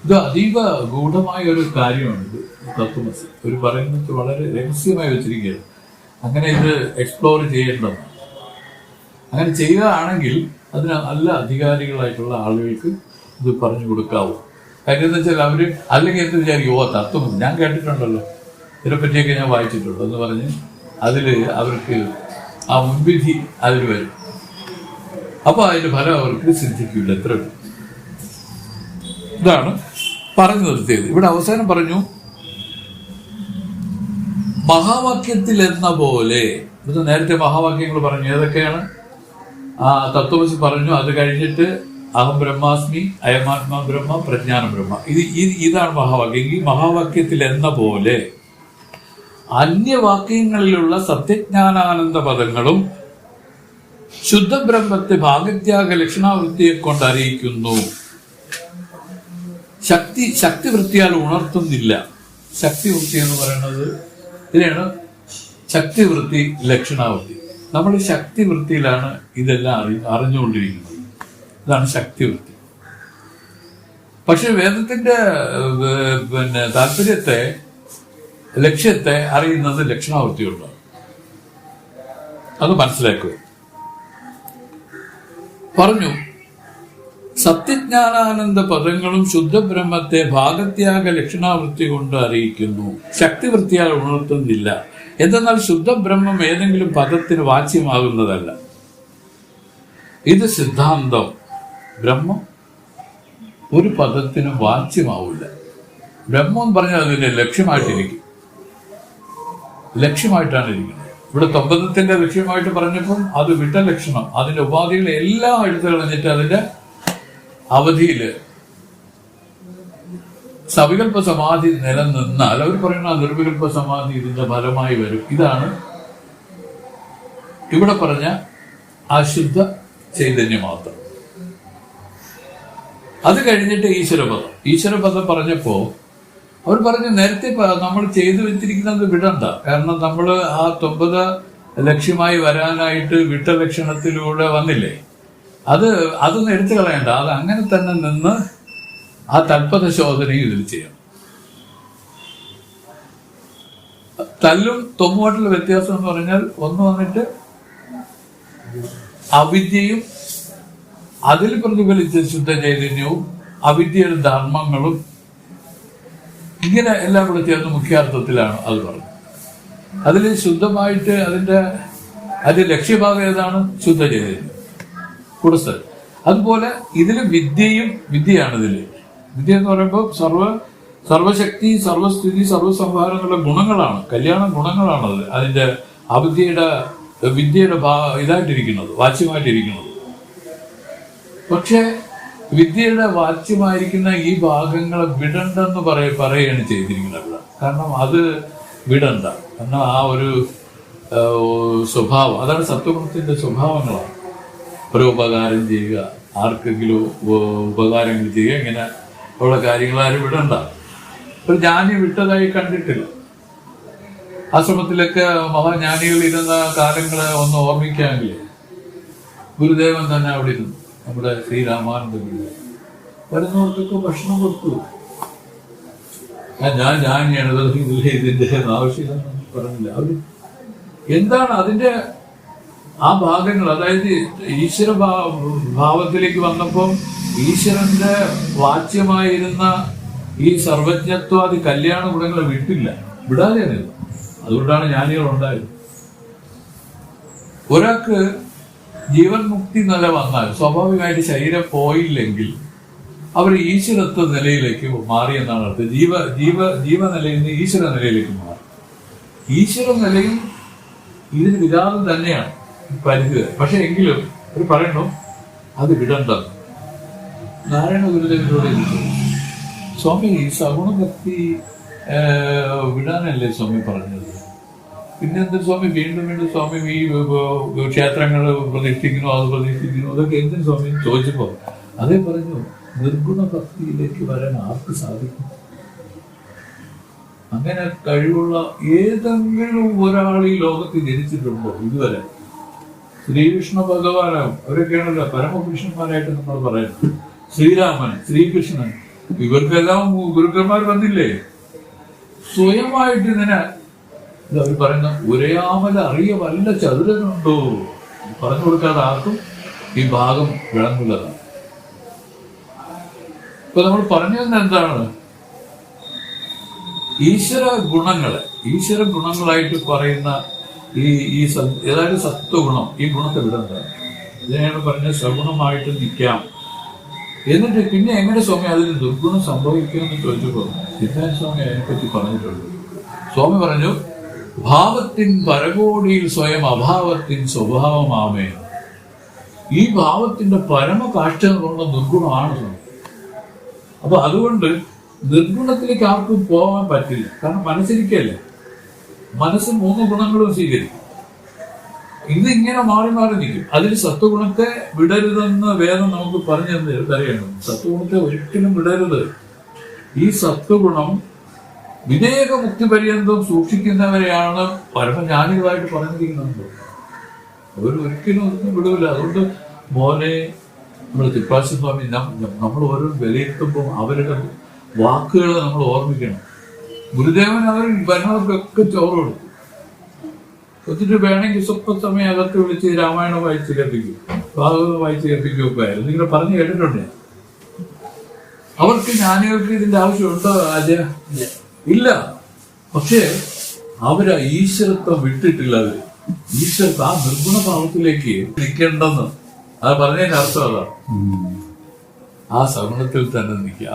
ഇത് അതീവ ഗൂഢമായ ഒരു കാര്യമാണ്. ഇത് തത്വമസി ഒരു പറയുന്നത് വളരെ രഹസ്യമായി വെച്ചിരിക്കുകയാണ്. അങ്ങനെ ഇത് എക്സ്പ്ലോർ ചെയ്യേണ്ടതാണ്. അങ്ങനെ ചെയ്യുകയാണെങ്കിൽ അതിന് നല്ല അധികാരികളായിട്ടുള്ള ആളുകൾക്ക് ഇത് പറഞ്ഞു കൊടുക്കാവൂ. കാര്യം എന്ന് വെച്ചാൽ അവര് അല്ലെങ്കിൽ എന്ത് വിചാരിക്കും, തത്വമസി ഞാൻ കേട്ടിട്ടുണ്ടല്ലോ, ഇതിനെപ്പറ്റിയൊക്കെ ഞാൻ വായിച്ചിട്ടുള്ളൂ എന്ന് പറഞ്ഞ് അതില് അവർക്ക് ആ മുൻവിധി അതിൽ വരും. അപ്പൊ അതിന്റെ ഫലം അവർക്ക് സിദ്ധിക്കില്ല. എത്ര ഇതാണ് പറഞ്ഞു നിർത്തിയത്. ഇവിടെ അവസാനം പറഞ്ഞു മഹാവാക്യത്തിൽ എന്ന പോലെ. ഇത് നേരത്തെ മഹാവാക്യങ്ങൾ പറഞ്ഞു. ഏതൊക്കെയാണ്? ആ തത്വമസി പറഞ്ഞു. അത് കഴിഞ്ഞിട്ട് അഹം ബ്രഹ്മാസ്മി, അയമാത്മാ ബ്രഹ്മ, പ്രജ്ഞാനം ബ്രഹ്മ. ഇതാണ് മഹാവാക്യം. ഈ മഹാവാക്യത്തിൽ എന്ന പോലെ അന്യവാക്യങ്ങളിലുള്ള സത്യജ്ഞാനാനന്ദ പദങ്ങളും ശുദ്ധബ്രഹ്മത്തെ ഭാഗത്യാഗ ലക്ഷണാവൃത്തിയെ കൊണ്ട് അറിയിക്കുന്നു. ശക്തിവൃത്തിയാൽ ഉണർത്തുന്നില്ല. ശക്തിവൃത്തി എന്ന് പറയുന്നത് ഇതിനാണ് ശക്തിവൃത്തി, ലക്ഷണാവൃത്തി. നമ്മൾ ശക്തിവൃത്തിയിലാണ് ഇതെല്ലാം അറിഞ്ഞുകൊണ്ടിരിക്കുന്നത്. ഇതാണ് ശക്തിവൃത്തി. പക്ഷെ വേദത്തിന്റെ താല്പര്യത്തെ, ലക്ഷ്യത്തെ അറിയുന്നത് ലക്ഷണാവൃത്തിയുള്ളതാണ്. അത് മനസ്സിലാക്കുക. പറഞ്ഞു സത്യജ്ഞാനാനന്ദ പദങ്ങളും ശുദ്ധബ്രഹ്മത്തെ ഭാഗത്യാഗ ലക്ഷണാവൃത്തി കൊണ്ട് അറിയിക്കുന്നു. ശക്തിവൃത്തിയാൽ ഉണർത്തുന്നില്ല. എന്തെന്നാൽ ശുദ്ധബ്രഹ്മം ഏതെങ്കിലും പദത്തിന് വാച്യമാകുന്നതല്ല. ഇത് സിദ്ധാന്തം. ബ്രഹ്മം ഒരു പദത്തിനും വാച്യമാവില്ല. ബ്രഹ്മം പറഞ്ഞാൽ അതിന്റെ ലക്ഷ്യമായിട്ടിരിക്കും. ലക്ഷ്യമായിട്ടാണ് ഇരിക്കുന്നത്. ഇവിടെ തൊമ്പതത്തിന്റെ ലക്ഷ്യമായിട്ട് പറഞ്ഞപ്പം അത് വിട്ട ലക്ഷണം, അതിന്റെ ഉപാധികളെ എല്ലാം എടുത്തു കളഞ്ഞിട്ട് അതിന്റെ അവധിയില് സവികല്പ സമാധി നിലനിന്നാൽ അവർ പറയുന്ന നിർവികല്പ സമാധി ഇതിന്റെ ഫലമായി വരും. ഇതാണ് ഇവിടെ പറഞ്ഞ അശുദ്ധ ചൈതന്യമാത്രം. അത് കഴിഞ്ഞിട്ട് ഈശ്വരപദം പറഞ്ഞപ്പോ അവർ പറഞ്ഞു നേരത്തെ നമ്മൾ ചെയ്തു വെച്ചിരിക്കുന്നത് വിടണ്ട. കാരണം നമ്മൾ ആ 9 ലക്ഷ്യമായി വരാനായിട്ട് വിട്ട ലക്ഷണത്തിലൂടെ വന്നില്ലേ, അതൊന്നും എടുത്തു കളയണ്ട. അത് അങ്ങനെ തന്നെ നിന്ന് ആ തൽപത ശോധനയും ഇതിൽ ചെയ്യണം. തല്ലും തൊമ്മുമായിട്ടുള്ള വ്യത്യാസം എന്ന് പറഞ്ഞാൽ ഒന്ന് വന്നിട്ട് അവിദ്യയും അതിൽ പ്രതിഫലിച്ച ശുദ്ധ ചൈതന്യവും അവിദ്യയുടെ ധർമ്മങ്ങളും ഇങ്ങനെ എല്ലാം കൂടെ ചേർന്ന് മുഖ്യാർത്ഥത്തിലാണ് അത് പറഞ്ഞത്. അതിൽ ശുദ്ധമായിട്ട് അതിന്റെ ലക്ഷ്യഭാഗം ഏതാണ്? ശുദ്ധചൈതന്യം, കുടസ്ഥൽ. അതുപോലെ ഇതിൽ വിദ്യയാണ്. വിദ്യ എന്ന് പറയുമ്പോൾ സർവശക്തി, സർവസ്ഥിതി, സർവസംഹാരം എന്നുള്ള ഗുണങ്ങളാണ്, കല്യാണ ഗുണങ്ങളാണ് അതിന്റെ ആ വിദ്യയുടെ ഇതായിട്ടിരിക്കുന്നത്, വാച്യമായിട്ടിരിക്കുന്നത്. പക്ഷെ വിദ്യയുടെ വാച്യമായിരിക്കുന്ന ഈ ഭാഗങ്ങളെ വിടണ്ടെന്ന് പറയുകയാണ് ചെയ്തിരിക്കുന്നത്. കാരണം അത് വിടണ്ട. കാരണം ആ ഒരു സ്വഭാവം, അതാണ് സത്വഗുണത്തിന്റെ സ്വഭാവങ്ങളാണ്. ഒരു ഉപകാരം ചെയ്യുക, ആർക്കെങ്കിലും ഉപകാരങ്ങൾ ചെയ്യുക, ഇങ്ങനെ ഉള്ള കാര്യങ്ങൾ ആരും വിടണ്ട. ഒരു ജ്ഞാനി വിട്ടതായി കണ്ടിട്ടില്ല. ആശ്രമത്തിലൊക്കെ മഹാജ്ഞാനികൾ ഇരുന്ന കാലങ്ങളെ ഒന്ന് ഓർമ്മിക്കാമെങ്കിൽ ഗുരുദേവൻ തന്നെ അവിടെ ഇരുന്നു. നമ്മുടെ ശ്രീരാമാനന്ദ ഗുരുദേവൻ വരുന്നവർക്കൊക്കെ ഭക്ഷണം കൊടുത്തു. ഞാൻ ജ്ഞാനിയാണ്, ഇതിന്റെ ആവശ്യമില്ലെന്ന് പറഞ്ഞില്ല. അവര് എന്താണ് അതിന്റെ ആ ഭാഗങ്ങൾ, അതായത് ഈശ്വര ഭാവത്തിലേക്ക് വന്നപ്പോൾ ഈശ്വരന്റെ വാച്യമായിരുന്ന ഈ സർവജ്ഞത്വാദി കല്യാണ ഗുണങ്ങളെ വിടാതെയാണ്. അതുകൊണ്ടാണ് ജ്ഞാനികൾ ഉണ്ടായത്. ഒരാൾക്ക് ജീവൻ മുക്തി നില വന്നാൽ സ്വാഭാവികമായിട്ട് ശരീരം പോയില്ലെങ്കിൽ അവർ ഈശ്വരത്വ നിലയിലേക്ക് മാറി എന്നാണ് അർത്ഥം. ജീവനിലയിൽ നിന്ന് ഈശ്വര നിലയിലേക്ക് മാറി. ഈശ്വര നിലയും ഇതിന് വികാരം തന്നെയാണ് പരിധി. പക്ഷെ എങ്കിലും അവർ പറയണു അത് വിടണ്ടെന്ന്. നാരായണ ഗുരുദേവനോട് സ്വാമി സഗുണഭക്തി വിടാനല്ലേ സ്വാമി പറഞ്ഞത്? പിന്നെ എന്തൊരു സ്വാമി വീണ്ടും സ്വാമി ഈ ക്ഷേത്രങ്ങൾ പ്രതിഷ്ഠിക്കുന്നു, അത് പ്രതിഷ്ഠിക്കുന്നു, അതൊക്കെ എന്തിനു സ്വാമി ചോദിച്ചപ്പോ അതേ പറഞ്ഞു, നിർഗുണ ഭക്തിയിലേക്ക് വരാൻ ആർക്ക് സാധിക്കും? അങ്ങനെ കഴിവുള്ള ഏതെങ്കിലും ഒരാൾ ഈ ലോകത്ത് ജനിച്ചിട്ടുണ്ടോ ഇതുവരെ? ശ്രീകൃഷ്ണ ഭഗവാനാവും അവരൊക്കെയാണല്ലോ പരമപുരുഷന്മാരായിട്ട് നമ്മൾ പറയുന്നത്. ശ്രീരാമൻ, ശ്രീകൃഷ്ണൻ, ഇവർക്കെല്ലാം ഗുരുക്കന്മാർ വന്നില്ലേ? സ്വയമായിട്ട് ഇങ്ങനെ അവർ പറയുന്ന ഉരയാമല അറിയ വല്ല ചതുരനുണ്ടോ പറഞ്ഞു കൊടുക്കാതെ ആർക്കും ഈ ഭാഗം വിളങ്ങുള്ളതാണ്. ഇപ്പൊ നമ്മൾ പറഞ്ഞു തന്നെ എന്താണ്? ഈശ്വര ഗുണങ്ങളായിട്ട് പറയുന്ന ഏതായാലും സത്വഗുണം, ഈ ഗുണത്തെ വിടേണ്ടതാണ്. ഇതിനെയാണ് പറഞ്ഞത് സഗുണമായിട്ട് നിൽക്കാം. എന്നിട്ട് പിന്നെ എങ്ങനെ സ്വാമി അതിൽ ദുർഗുണം സംഭവിക്കുമെന്ന് ചോദിച്ചപ്പോൾ സിദ്ധാന്ത സ്വാമി അതിനെപ്പറ്റി പറഞ്ഞിട്ടുണ്ട്. സ്വാമി പറഞ്ഞു, ഭാവത്തിൻ പരകോടിയിൽ സ്വയം അഭാവത്തിൻ സ്വഭാവമാമേ. ഈ ഭാവത്തിന്റെ പരമകാഷ്ഠം കൊണ്ട നിർഗുണമാണ് സ്വാമി. അപ്പൊ അതുകൊണ്ട് നിർഗുണത്തിലേക്ക് ആർക്കും പോകാൻ പറ്റില്ല. കാരണം മനസ്സിരിക്കല്ലേ, മനസ്സ് 3 ഗുണങ്ങളും സ്വീകരിക്കും. ഇതിങ്ങനെ മാറി നിൽക്കും. അതിൽ സത്വഗുണത്തെ വിടരുതെന്ന് വേദം നമുക്ക് പറഞ്ഞു തരയണം. സത്വഗുണത്തെ ഒരിക്കലും വിടരുത്. ഈ സത്വഗുണം വിദേഹമുക്തി പര്യന്തം സൂക്ഷിക്കുന്നവരെയാണ് പരമജ്ഞാനികളായിട്ട് പറഞ്ഞിരിക്കുന്നത്. അവർ ഒരിക്കലും ഒന്നും വിടൂല. അതുകൊണ്ട് മോനെ, നമ്മൾ തിരുപ്പാശ്ശ സ്വാമി നമ്മൾ ഓരോ വിലയിരുത്തുമ്പോൾ അവരുടെ വാക്കുകൾ നമ്മൾ ഓർമ്മിക്കണം. ഗുരുദേവൻ അവർ വരുന്നവർക്കൊക്കെ ചോറ് കൊടുക്കും. എന്നിട്ട് വേണമെങ്കിൽ സ്വല്പസമയം അകത്ത് വിളിച്ച് രാമായണം വായിച്ച് കേൾപ്പിക്കും, ഭാഗവതം വായിച്ച് കേൾപ്പിക്കുകയൊക്കെ ആയിരുന്നു. ഇങ്ങനെ പറഞ്ഞു കേട്ടിട്ടുണ്ട്. അവർക്ക് ജ്ഞാനികൾക്ക് ഇതിന്റെ ആവശ്യമുണ്ടോ? ഇല്ല. പക്ഷേ അവര് ഈശ്വരത്വം വിട്ടിട്ടില്ല. അവര് ഈശ്വരത്വം ആ നിർഗുണഭാവത്തിലേക്ക് നിൽക്കേണ്ടെന്ന് അത് പറഞ്ഞതിന്റെ അർത്ഥം അതാ. ആ സഗുണത്തിൽ തന്നെ നിൽക്കുക.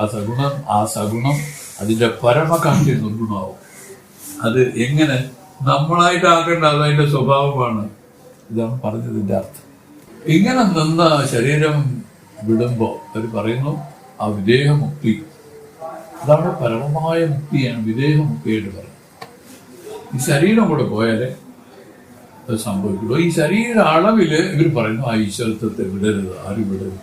ആ സഗുണം അതിന്റെ പരമകാന്തി നിർഗുണമാവും. അത് എങ്ങനെ നമ്മളായിട്ടാക്കേണ്ട അതിന്റെ സ്വഭാവമാണ്. ഇതാണ് പറഞ്ഞതിന്റെ അർത്ഥം. ഇങ്ങനെ നിന്ന ശരീരം വിടുമ്പോ അവർ പറയുന്നു ആ വിദേഹമുക്തി, അതാണ് പരമമായ മുക്തിയാണ് വിദേഹമുക്തിയായിട്ട് പറയുന്നത്. ഈ ശരീരം കൂടെ പോയാലേ അത് സംഭവിക്കുള്ളൂ. ഈ ശരീര അളവില് ഇവർ പറയുന്നു ആ ഈശ്വരത്വത്തെ വിടരുത്, ആരും വിടരുത്,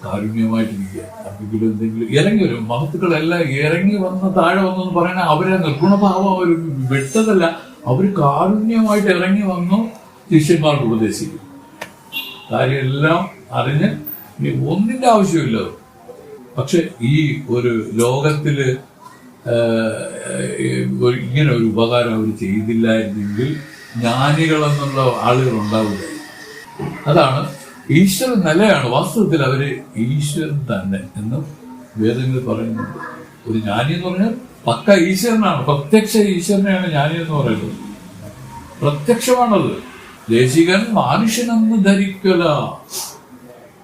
കാരുണ്യമായിട്ടിരിക്കുക. ആർക്കെങ്കിലും എന്തെങ്കിലും ഇറങ്ങി വരും, മഹത്തുക്കളെല്ലാം ഇറങ്ങി വന്ന് താഴെ വന്നെന്ന് പറയുന്ന അവരെ നിർഗുണഭാവം അവർ വിട്ടതല്ല, അവർ കാരുണ്യമായിട്ട് ഇറങ്ങി വന്നു ശിഷ്യന്മാർക്ക് ഉപദേശിക്കും. കാര്യമെല്ലാം അറിഞ്ഞ് ഇനി ഒന്നിന്റെ ആവശ്യമില്ല. പക്ഷെ ഈ ഒരു ലോകത്തില് ഇങ്ങനെ ഒരു ഉപകാരം അവർ ചെയ്തില്ലായിരുന്നെങ്കിൽ ജ്ഞാനികളെന്നുള്ള ആളുകൾ ഉണ്ടാവില്ല. അതാണ് ഈശ്വരൻ നിലയാണ്. വാസ്തവത്തിൽ അവര് ഈശ്വരൻ തന്നെ എന്ന് വേദങ്ങൾ പറയുന്നുണ്ട്. ഒരു ജ്ഞാനി എന്ന് പറഞ്ഞാൽ പക്ക ഈശ്വരനാണ്, പ്രത്യക്ഷ ഈശ്വരനെയാണ് ജ്ഞാനി എന്ന് പറയുന്നത്. പ്രത്യക്ഷമാണത്. ദേശികൻ മനുഷ്യനെന്ന് ധരിക്കല.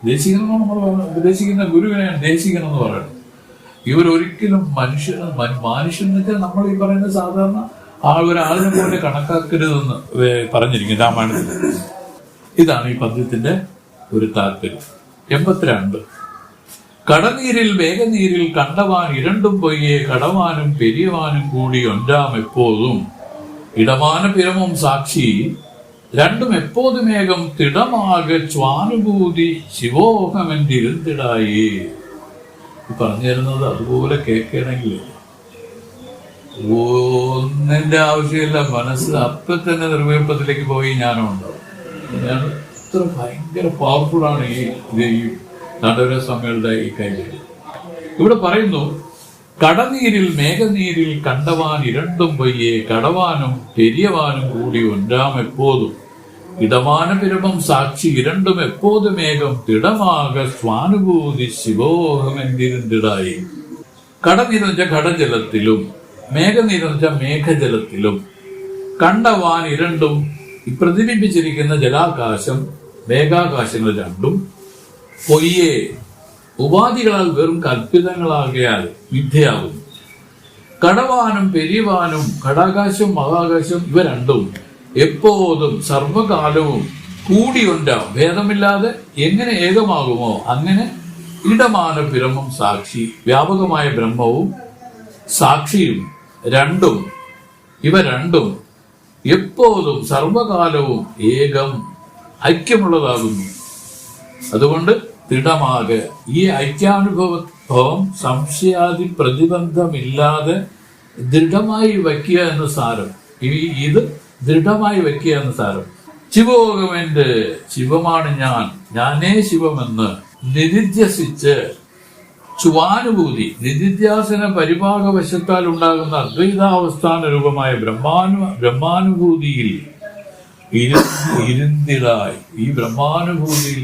ദേശികൻ നമ്മൾ ഉപദേശിക്കുന്ന ഗുരുവിനെയാണ് ദേശികൻ എന്ന് പറയുന്നത്. ഇവരൊരിക്കലും മനുഷ്യൻ എന്ന് വെച്ചാൽ നമ്മൾ ഈ പറയുന്ന സാധാരണ ഒരാളിനെ പോലെ കണക്കാക്കരുതെന്ന് പറഞ്ഞിരിക്കും രാമായണത്തിൽ. ഇതാണ് ഈ പദ്യത്തിന്റെ ഒരു താല്പര്യം. 82. കടനീരിൽ വേഗനീരിൽ കണ്ടവാൻ ഇരണ്ടും പൊയ്യെ കടവാനും പെരിയവാനും കൂടി ഒൻറാം എപ്പോതും ഇടമാന പിരമും സാക്ഷി രണ്ടും എപ്പോതുമേകം തിടമാകെ സ്വാനുഭൂതി ശിവോഹമെന്തിരുത്തിടായി. പറഞ്ഞു തരുന്നത് അതുപോലെ കേൾക്കണമെങ്കിൽ ഒന്നിന്റെ ആവശ്യമില്ല. മനസ്സ് അപ്പൊ തന്നെ നിർവികൽപ്പത്തിലേക്ക് പോയി ജ്ഞാനമുണ്ടാവും. ഞാൻ ഇത്ര ഭയങ്കര പവർഫുൾ ആണ് ഈ നടവരസ്വാമികളുടെ ഈ കൈകൾ. ഇവിടെ പറയുന്നു, കടനീരിൽ മേഘനീരിൽ കണ്ടവാൻ ഇരണ്ടും പൊയ്യെ കടവാനും പെരിയവാനും കൂടി ഒൻറാം എപ്പോതും ഇടമാന പിരമം സാക്ഷി ഇരണ്ടും എപ്പോതുമേകം തിടമാക സ്വാനുഭൂതി ശിവോഹമെന്തിരുന്നിടായി. കടനീരെന്ന് വെച്ചാൽ കടജലത്തിലും മേഘനീരെന്ന് വെച്ചാൽ മേഘജലത്തിലും കണ്ടവാൻ ഇരണ്ടും പ്രതിബിംബിച്ചിരിക്കുന്ന ജലാകാശം മേഘാകാശങ്ങൾ രണ്ടും പൊയ്യെ ഉപാധികളാൽ വെറും കൽപ്പിതങ്ങളാകിയാൽ മിഥ്യയാകുന്നു. കടവാനും പെരിവാനും കടാകാശം മഹാകാശം ഇവ രണ്ടും എപ്പോഴും സർവകാലവും കൂടിയുണ്ടാവും. ഭേദമില്ലാതെ എങ്ങനെ ഏകമാകുമോ അങ്ങനെ ഇടമാന ബ്രഹ്മം സാക്ഷി വ്യാപകമായ ബ്രഹ്മവും സാക്ഷിയും രണ്ടും ഇവ രണ്ടും എപ്പോഴും സർവകാലവും ഏകം ഐക്യമുള്ളതാകുന്നു. അതുകൊണ്ട് ദൃഢമാകെ ഈ ഐക്യാനുഭവം സംശയാദി പ്രതിബന്ധമില്ലാതെ ദൃഢമായി വയ്ക്കുക എന്ന സാരം. ഇത് ദൃഢമായി വയ്ക്കുക എന്ന സാരം. ശിവോഹമെന്റെ ശിവമാണ് ഞാൻ, ഞാനേ ശിവമെന്ന് നിധിധ്യസിച്ച് സ്വാനുഭൂതി നിധിധ്യാസന പരിഭാഗവശത്താൽ ഉണ്ടാകുന്ന അദ്വൈതാവസ്ഥാന രൂപമായ ബ്രഹ്മാനുഭൂതിയിൽ ഇരുന്നിടായി. ഈ ബ്രഹ്മാനുഭൂതിയിൽ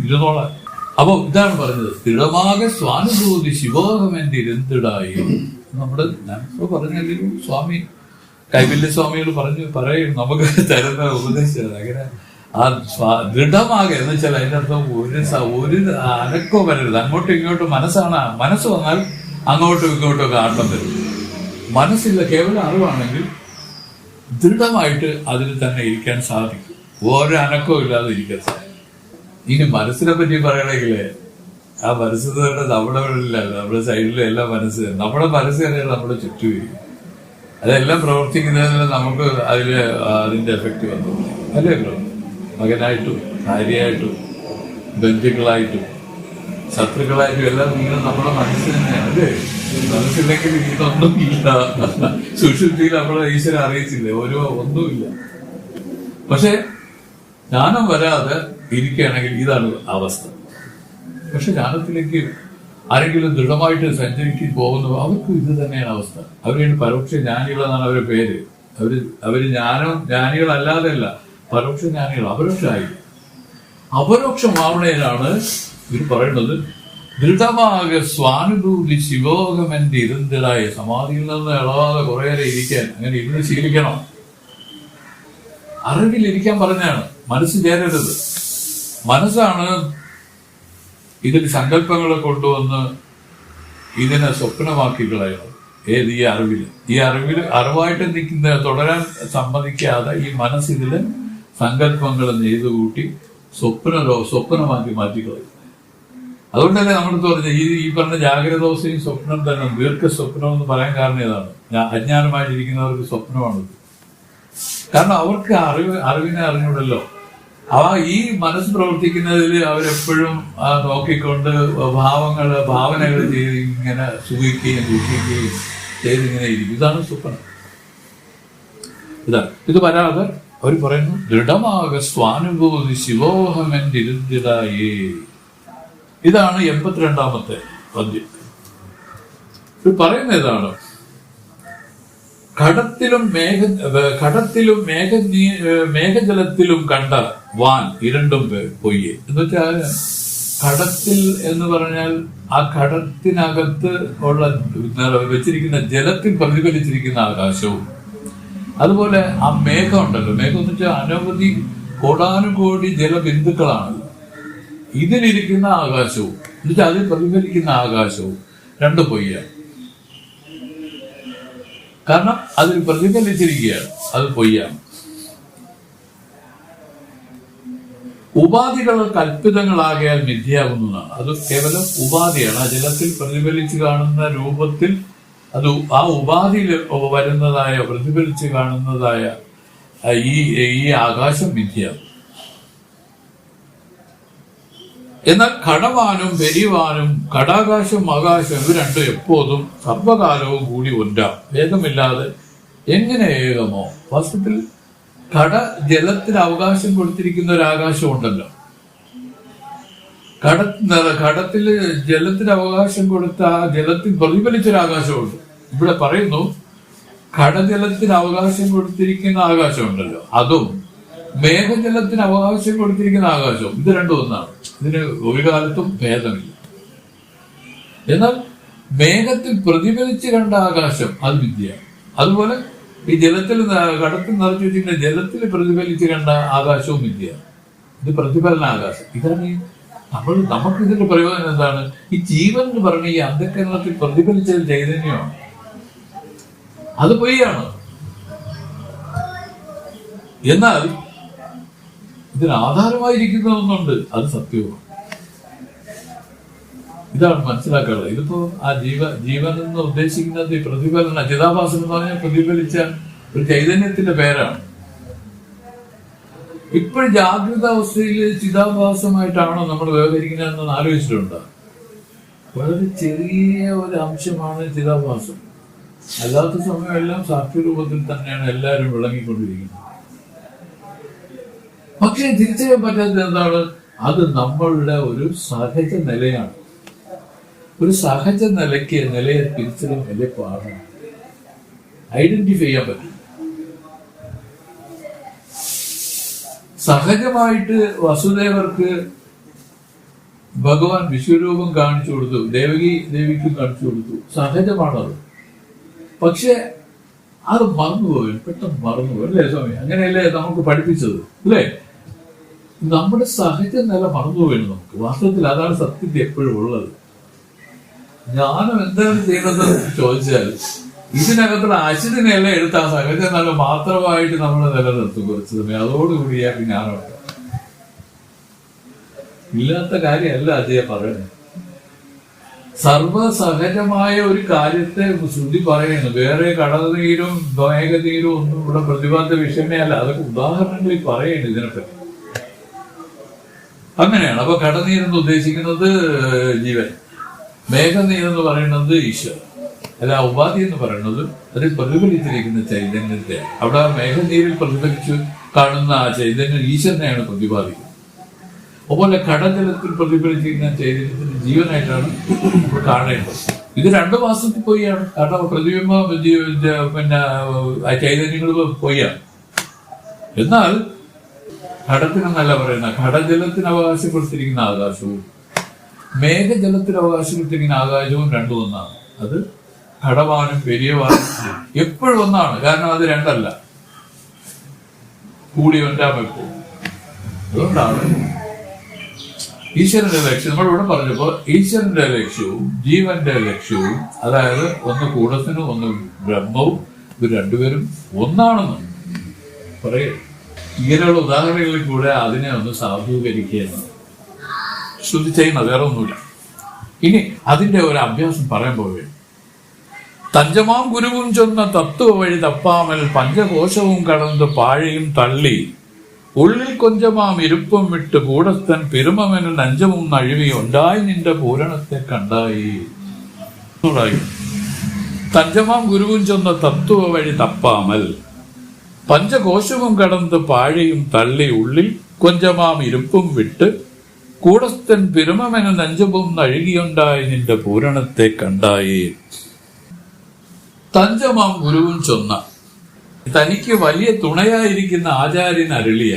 ഇരുന്നോളാം. അപ്പൊ ഇതാണ് പറഞ്ഞത്, ദൃഢമാകെ സ്വാനുഭൂതി ശിവോഹമെന്റെ ഇരുന്നിടായി. നമ്മുടെ ഞാനിപ്പോ പറഞ്ഞില്ലെങ്കിലും സ്വാമി കൈവല്യസ്വാമികൾ പറയും നമുക്ക് തരുന്ന ഉപദേശം. അങ്ങനെ ആ ദൃഢമാകെ എന്ന് വെച്ചാൽ അതിന്റെ അർത്ഥം ഒരു അനക്കോ വരരുത്. അങ്ങോട്ടും ഇങ്ങോട്ടും മനസ്സ് വന്നാൽ അങ്ങോട്ടും ഇങ്ങോട്ടും ഒക്കെ ആട്ടം വരും. മനസ്സില്ല, കേവലം അറിവാണെങ്കിൽ ദൃഢമായിട്ട് അതിൽ തന്നെ ഇരിക്കാൻ സാധിക്കും. ഓരോ അനക്കവും ഇല്ലാതെ ഇരിക്കാൻ സാധിക്കും. ഇനി മനസ്സിനെ പറ്റി പറയണമെങ്കിൽ ആ മനസ്സ് നമ്മുടെ ഇല്ല, നമ്മുടെ സൈഡിലും എല്ലാം മനസ്സ്. നമ്മുടെ മനസ്സ് തന്നെയാണ് നമ്മുടെ ചുറ്റും ഇരിക്കും. അതെല്ലാം പ്രവർത്തിക്കുന്നതിന് നമുക്ക് അതിന്റെ എഫക്റ്റ് വന്നു അല്ലേ? മകനായിട്ടും ഭാര്യയായിട്ടും ബന്ധുക്കളായിട്ടും ശത്രുക്കളായിട്ടും എല്ലാം ഇങ്ങനെ നമ്മുടെ മനസ്സ് തന്നെയാണ് അല്ലേ? മനസ്സില്ലെങ്കിൽ ഇതൊന്നും ഇല്ല. സുഷുപ്തിയിൽ നമ്മളെ ഈശ്വരൻ അറിയിച്ചില്ലേ, ഒന്നുമില്ല. പക്ഷെ ജ്ഞാനം വരാതെ ഇരിക്കുകയാണെങ്കിൽ ഇതാണ് അവസ്ഥ. പക്ഷെ ജ്ഞാനത്തിലേക്ക് ആരെങ്കിലും ദൃഢമായിട്ട് സഞ്ചരിച്ച് പോകുന്നു അവർക്കും ഇത് തന്നെയാണ് അവസ്ഥ. അവരാണ് പരോക്ഷ ജ്ഞാനികളെന്നാണ് അവരുടെ പേര്. അവര് ജ്ഞാനികളല്ലാതെ അല്ല, പരോക്ഷ ജ്ഞാനികൾ. അപരോക്ഷമാവണേനാണ് ഇവർ പറയുന്നത് ദൃഢമാകെ സ്വാനുഭൂതി ശിവോഹമെന്റെ ഇരുന്നിടായ. സമാധിയിൽ നിന്ന് ഇളവാതെ കുറെ നേരം ഇരിക്കാൻ, അങ്ങനെ ഇരുന്ന് ശീലിക്കണം. അറിവിലിരിക്കാൻ പറഞ്ഞാണ്. മനസ്സ് ചേരരുത്. മനസ്സാണ് ഇതിൽ സങ്കല്പങ്ങളെ കൊണ്ടുവന്ന് ഇതിനെ സ്വപ്നമാക്കി കളയണം. ഏത് ഈ അറിവിൽ അറിവായിട്ട് നിൽക്കുന്ന തുടരാൻ സമ്മതിക്കാതെ ഈ മനസ്സിതില് സങ്കല്പങ്ങൾ നെയ്തു കൂട്ടി സ്വപ്നമാക്കി മാറ്റിക്കളയും. അതുകൊണ്ടല്ലേ നമ്മളടുത്ത് പറഞ്ഞ ഈ പറഞ്ഞ ജാഗ്രതോസയും സ്വപ്നം തന്നെ ദീർഘസ്വപ്നം എന്ന് പറയാൻ കാരണം ഇതാണ്. അജ്ഞാനമായിട്ടിരിക്കുന്നവർക്ക് സ്വപ്നമാണത്. കാരണം അവർക്ക് അറിവിനെ അറിഞ്ഞൂടല്ലോ. ഈ മനസ്സ് പ്രവർത്തിക്കുന്നതിൽ അവരെപ്പോഴും നോക്കിക്കൊണ്ട് ഭാവനകൾ ചെയ്ത് ഇങ്ങനെ സുഖിക്കുകയും ദുഃഖിക്കുകയും ചെയ്തിങ്ങനെ ഇരിക്കും. ഇതാണ് സ്വപ്നം. ഇത് വരാതെ അവർ പറയുന്നു ദൃഢമാകെ സ്വാനുഭൂതി ശിവോഹമെന്റെ ഇരുന്നിടായേ. ഇതാണ് 82ാമത്തെ പദ്യം. ഇത് പറയുന്ന ഇതാണ്, ഘടത്തിലും മേഘജലത്തിലും കണ്ട വാൻ ഇരണ്ടും പൊയ്യെ എന്ന് വെച്ചാൽ കടത്തിൽ എന്ന് പറഞ്ഞാൽ ആ കടത്തിനകത്ത് ഉള്ള വെച്ചിരിക്കുന്ന ജലത്തിൽ പ്രതിഫലിച്ചിരിക്കുന്ന ആകാശവും, അതുപോലെ ആ മേഘം ഉണ്ടല്ലോ, മേഘം എന്ന് വെച്ചാൽ അനവധി കോടാനുകോടി ജലബിന്ദുക്കളാണ്. ഇതിലിരിക്കുന്ന ആകാശവും എന്നുവെച്ചാൽ അതിൽ പ്രതിഫലിക്കുന്ന ആകാശവും രണ്ട് പൊയ്യാണ്. കാരണം അതിൽ പ്രതിഫലിച്ചിരിക്കുകയാണ്, അത് പൊയ്യാണ്. ഉപാധികൾ കൽപ്പിതങ്ങളാകിയാൽ മിഥ്യയാകുന്നതാണ്. അത് കേവലം ഉപാധിയാണ്. ആ ജലത്തിൽ പ്രതിഫലിച്ച് കാണുന്ന രൂപത്തിൽ അത് ആ ഉപാധിയിൽ വരുന്നതായ പ്രതിഫലിച്ച് കാണുന്നതായ ഈ ആകാശം മിഥ്യയാകും. എന്നാൽ കടവാനും പെരിവാനും കടാകാശം ആകാശം ഇവ രണ്ടും എപ്പോഴും സർവകാലവും കൂടി ഒന്നാം, ഭേദമില്ലാതെ എങ്ങനെ ഏകമോ. വാസ്തവത്തിൽ ജലത്തിന് അവകാശം കൊടുത്തിരിക്കുന്ന ഒരു ആകാശം ഉണ്ടല്ലോ. കടത്തില് ജലത്തിന് അവകാശം കൊടുത്ത ആ ജലത്തിൽ പ്രതിഫലിച്ചൊരാകാശമുണ്ട്. ഇവിടെ പറയുന്നു കടജലത്തിന് അവകാശം കൊടുത്തിരിക്കുന്ന ആകാശമുണ്ടല്ലോ, അതും മേഘജലത്തിന് അവകാശം കൊടുത്തിരിക്കുന്ന ആകാശവും, ഇത് രണ്ടും ഒന്നാണ്. ഇതിന് ഒരു കാലത്തും ഭേദമില്ല. എന്നാൽ മേഘത്തിൽ പ്രതിഫലിച്ച് കണ്ട ആകാശം അത് വിദ്യയാണ്. അതുപോലെ ഈ ജലത്തിൽ കടത്തിൽ നിറച്ചു വെച്ചിരിക്കുന്ന ജലത്തിൽ പ്രതിഫലിച്ച് കണ്ട ആകാശവും വിദ്യയാണ്. ഇത് പ്രതിഫലന ആകാശം. ഇതാണ് നമുക്ക് ഇതിന്റെ പ്രയോജനം എന്താണ്? ഈ ജീവൻ എന്ന് പറഞ്ഞ ഈ അന്ധകരണത്തിൽ പ്രതിഫലിച്ചത് ചൈതന്യമാണ്, അത് പൊയ്യാണ്. എന്നാൽ ഇതിന് ആധാരമായിരിക്കുന്ന ഒന്നുണ്ട്, അത് സത്യവും. ഇതാണ് മനസ്സിലാക്കാനുള്ളത്. ഇതിപ്പോ ആ ജീവൻ എന്ന് ഉദ്ദേശിക്കുന്നത് ഈ പ്രതിഫലന, ചിതാഭാസം എന്ന് പറഞ്ഞാൽ പ്രതിഫലിച്ച ഒരു ചൈതന്യത്തിന്റെ പേരാണ്. ഇപ്പോഴും ജാഗ്രത അവസ്ഥയിൽ ചിതാഭാസമായിട്ടാണോ നമ്മൾ വ്യവഹരിക്കുന്നതെന്ന് ആലോചിച്ചിട്ടുണ്ട്? വളരെ ചെറിയ ഒരു അംശമാണ് ചിതാഭാസം. അല്ലാത്ത സമയമെല്ലാം സാക്ഷ്യരൂപത്തിൽ തന്നെയാണ് എല്ലാവരും വിളങ്ങിക്കൊണ്ടിരിക്കുന്നത്. പക്ഷെ തിരിച്ചറിയാൻ പറ്റാത്തത് എന്താണ്? അത് നമ്മളുടെ ഒരു സഹജ നിലയാണ്. ഒരു സഹജ നിലയെ തിരിച്ചറിയാൻ വലിയ പാടാണ്, ഐഡന്റിഫൈ ചെയ്യാൻ പറ്റും. സഹജമായിട്ട് വസുദേവർക്ക് ഭഗവാൻ വിശ്വരൂപം കാണിച്ചു കൊടുത്തു, ദേവിക്കും കാണിച്ചു കൊടുത്തു, സഹജമാണത്. പക്ഷെ അത് മറന്നുപോയി, പെട്ടെന്ന് മറന്നുപോയി, അല്ലേ സ്വാമി? അങ്ങനെയല്ലേ നമുക്ക് പഠിപ്പിച്ചത്, അല്ലേ? നമ്മുടെ സഹജ നില മറന്നുപോയി നമുക്ക്. വാസ്തവത്തിൽ അതാണ് സത്യത്തിൽ എപ്പോഴും ഉള്ളത്. ജ്ഞാനം എന്താണ് ചെയ്യുന്നത് ചോദിച്ചാൽ ഇതിനകത്തുള്ള അശുദ്ധിനെല്ലാം എടുത്ത് ആ സഹജ നില മാത്രമായിട്ട് നമ്മൾ നിലനിർത്തും കുറച്ച് സമയം. അതോടുകൂടി ഇയാൾക്ക് ജ്ഞാനമുണ്ട്. ഇല്ലാത്ത കാര്യമല്ല അജയ പറയുന്നത്. സർവസഹജമായ ഒരു കാര്യത്തെ ശ്രുതി പറയുന്നു. വേറെ കടനീരും മേഘനീരും ഒന്നും ഇവിടെ പ്രതിപാദ്യ വിഷയമേ അല്ല. അതൊക്കെ ഉദാഹരണങ്ങളിൽ പറയുന്നു ഇതിനെപ്പറ്റി. അങ്ങനെയാണ്. അപ്പൊ കടനീരെന്ന് ഉദ്ദേശിക്കുന്നത് ജീവൻ, മേഘനീരെന്ന് പറയുന്നത് ഈശ്വരൻ. അല്ല, ഉപാധി എന്ന് പറയുന്നത് അതിൽ പ്രതിഫലിച്ചിരിക്കുന്ന ചൈതന്യത്തെ. അവിടെ മേഘനീരിൽ പ്രതിഫലിച്ച് കാണുന്ന ആ ചൈതന്യം ഈശ്വരനെയാണ് പ്രതിപാദിക്കുന്നത്. അതുപോലെ കടജലത്തിൽ പ്രതിഫലിച്ചിരിക്കുന്ന ചൈതന്യത്തിന്റെ ജീവനായിട്ടാണ് കാണേണ്ടത്. ഇത് 2 മാസത്തിൽ പോയാണ്. കാരണം പ്രതിബിംബ പിന്നെ ആ ചൈതന്യങ്ങൾ പോയാണ്. എന്നാൽ കടത്തിനെന്നല്ല പറയുന്ന, കടജലത്തിന് അവകാശപ്പെടുത്തിയിരിക്കുന്ന ആകാശവും മേഘജലത്തിന് അവകാശപ്പെടുത്തിയിരിക്കുന്ന ആകാശവും രണ്ടും ഒന്നാണ്. അത് കടവാനും പെരിയവാനും എപ്പോഴും ഒന്നാണ്. കാരണം അത് രണ്ടല്ല, കൂടി ഒന്നാം എപ്പോഴും. അതുകൊണ്ടാണ് ഈശ്വരന്റെ ലക്ഷ്യം നമ്മളിവിടെ പറഞ്ഞപ്പോ ഈശ്വരന്റെ ലക്ഷ്യവും ജീവന്റെ ലക്ഷ്യവും, അതായത് ഒന്ന് കൂടത്തിനും ഒന്ന് ബ്രഹ്മവും, ഇത് രണ്ടുപേരും ഒന്നാണെന്ന് പറയുക. ഇങ്ങനെയുള്ള ഉദാഹരണങ്ങളിൽ കൂടെ അതിനെ ഒന്ന് സാധൂകരിക്കുകയാണ് ശ്രുതി ചെയ്യുന്നത്, വേറെ ഒന്നുമില്ല. ഇനി അതിന്റെ ഒരു അഭ്യാസം പറയാൻ പോവുകയാണ്. തഞ്ചമാം ഗുരുവും ചൊന്ന തത്വ വഴി തപ്പാമൽ പഞ്ചകോശവും കടന്ന് പാഴയും തള്ളി ഉള്ളിൽ കൊഞ്ചമാം ഇരുപ്പം വിട്ട് കൂടസ്ഥൻ പെരുമവന് നഞ്ചമും നഴുവി ഉണ്ടായി നിന്റെ പൂരണത്തെ കണ്ടായി. തഞ്ചമാം ഗുരുവും ചൊന്ന തത്വ വഴി തപ്പാമൽ പഞ്ചകോശവും കടന്ന് പാഴയും തള്ളി ഉള്ളിൽ കൊഞ്ചമാം ഇരുപ്പും വിട്ട് കൂടസ്ഥൻ പെരുമവന് നഞ്ചമും നഴുകിയുണ്ടായി നിന്റെ പൂരണത്തെ കണ്ടായി. തഞ്ചമാം ഗുരുവും ചൊന്ന, തനിക്ക് വലിയ തുണയായിരിക്കുന്ന ആചാര്യൻ അരുളിയ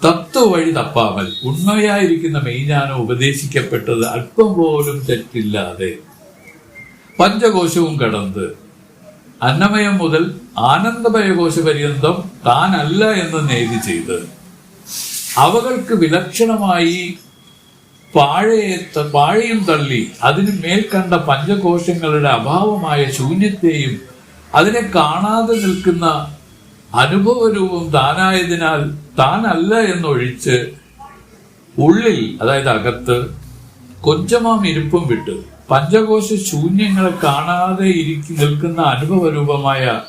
തത്വവഴി തപ്പാമൽ, ഉണ്മയായിരിക്കുന്ന മെയ്ஞாനം ഉപദേശിക്കപ്പെട്ടത് അല്പം പോലും തെറ്റില്ലാതെ പഞ്ചകോശവും കടന്ന് അന്നമയം മുതൽ ആനന്ദമയകോശ പര്യന്തം താനല്ല എന്ന് നേതി ചെയ്ത് അവകൾക്ക് വിലക്ഷണമായി പാഴയും തള്ളി അതിന് മേൽ കണ്ട പഞ്ചകോശങ്ങളുടെ അഭാവമായ ശൂന്യത്തെയും അതിനെ കാണാതെ നിൽക്കുന്ന അനുഭവരൂപം താനായതിനാൽ താനല്ല എന്നൊഴിച്ച് ഉള്ളിൽ, അതായത് അകത്ത്, കൊഞ്ചമാം ഇരുപ്പും വിട്ട് പഞ്ചകോശ ശൂന്യങ്ങളെ കാണാതെ നിൽക്കുന്ന അനുഭവരൂപമായ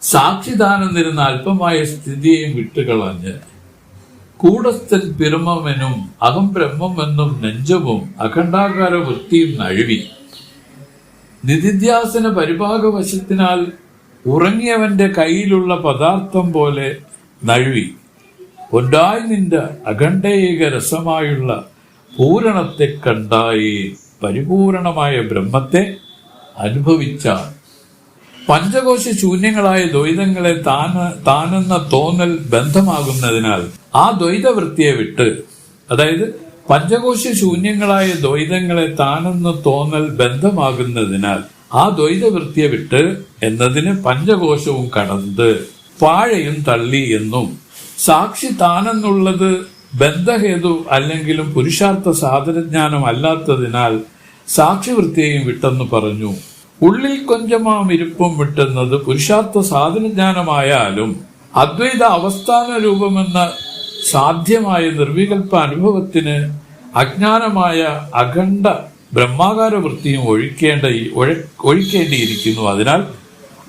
സാക്ഷിദാനം തരുന്ന അല്പമായ സ്ഥിതിയെയും വിട്ടുകളഞ്ഞ് കൂടസ്ഥൻ പിറമെന്നും അഹം ബ്രഹ്മമെന്നും നെഞ്ചവും അഖണ്ഡാകാര വൃത്തിയും നഴുവി നിധിധ്യാസന പരിഭാഗവശത്തിനാൽ ഉറങ്ങിയവന്റെ കയ്യിലുള്ള പദാർത്ഥം പോലെ നഴുവി ഒന്നായി നിന്റെ അഖണ്ഡേക രസമായുള്ള പൂരണത്തെ കണ്ടായി പരിപൂരണമായ ബ്രഹ്മത്തെ അനുഭവിച്ച പഞ്ചകോശ ശൂന്യങ്ങളായ ദ്വൈതങ്ങളെ താനെന്ന തോന്നൽ ബന്ധമാകുന്നതിനാൽ ആ ദ്വൈതവൃത്തിയെ വിട്ട്, അതായത് പഞ്ചകോശ ശൂന്യങ്ങളായ ദ്വൈതങ്ങളെ താനെന്ന് തോന്നൽ ബന്ധമാകുന്നതിനാൽ ആ ദ്വൈതവൃത്തിയെ വിട്ട് എന്നതിന് പഞ്ചകോശവും കടന്ന് പാഴയും തള്ളി എന്നും സാക്ഷി താനെന്നുള്ളത് ബന്ധഹേതു അല്ലെങ്കിലും പുരുഷാർത്ഥ സാധനജ്ഞാനം അല്ലാത്തതിനാൽ സാക്ഷിവൃത്തിയെയും വിട്ടെന്ന് പറഞ്ഞു. ഉള്ളിൽ കൊഞ്ചമാം ഇരുപ്പും വിട്ടെന്നത് പുരുഷാർത്ഥ സാധനജ്ഞാനമായാലും അദ്വൈത അവസ്ഥാന രൂപമെന്ന സാധ്യമായ നിർവികൽപ്പ അനുഭവത്തിന് അജ്ഞാനമായ അഖണ്ഡ ബ്രഹ്മാകാര വൃത്തിയും ഒഴിക്കേണ്ടിയിരിക്കുന്നു. അതിനാൽ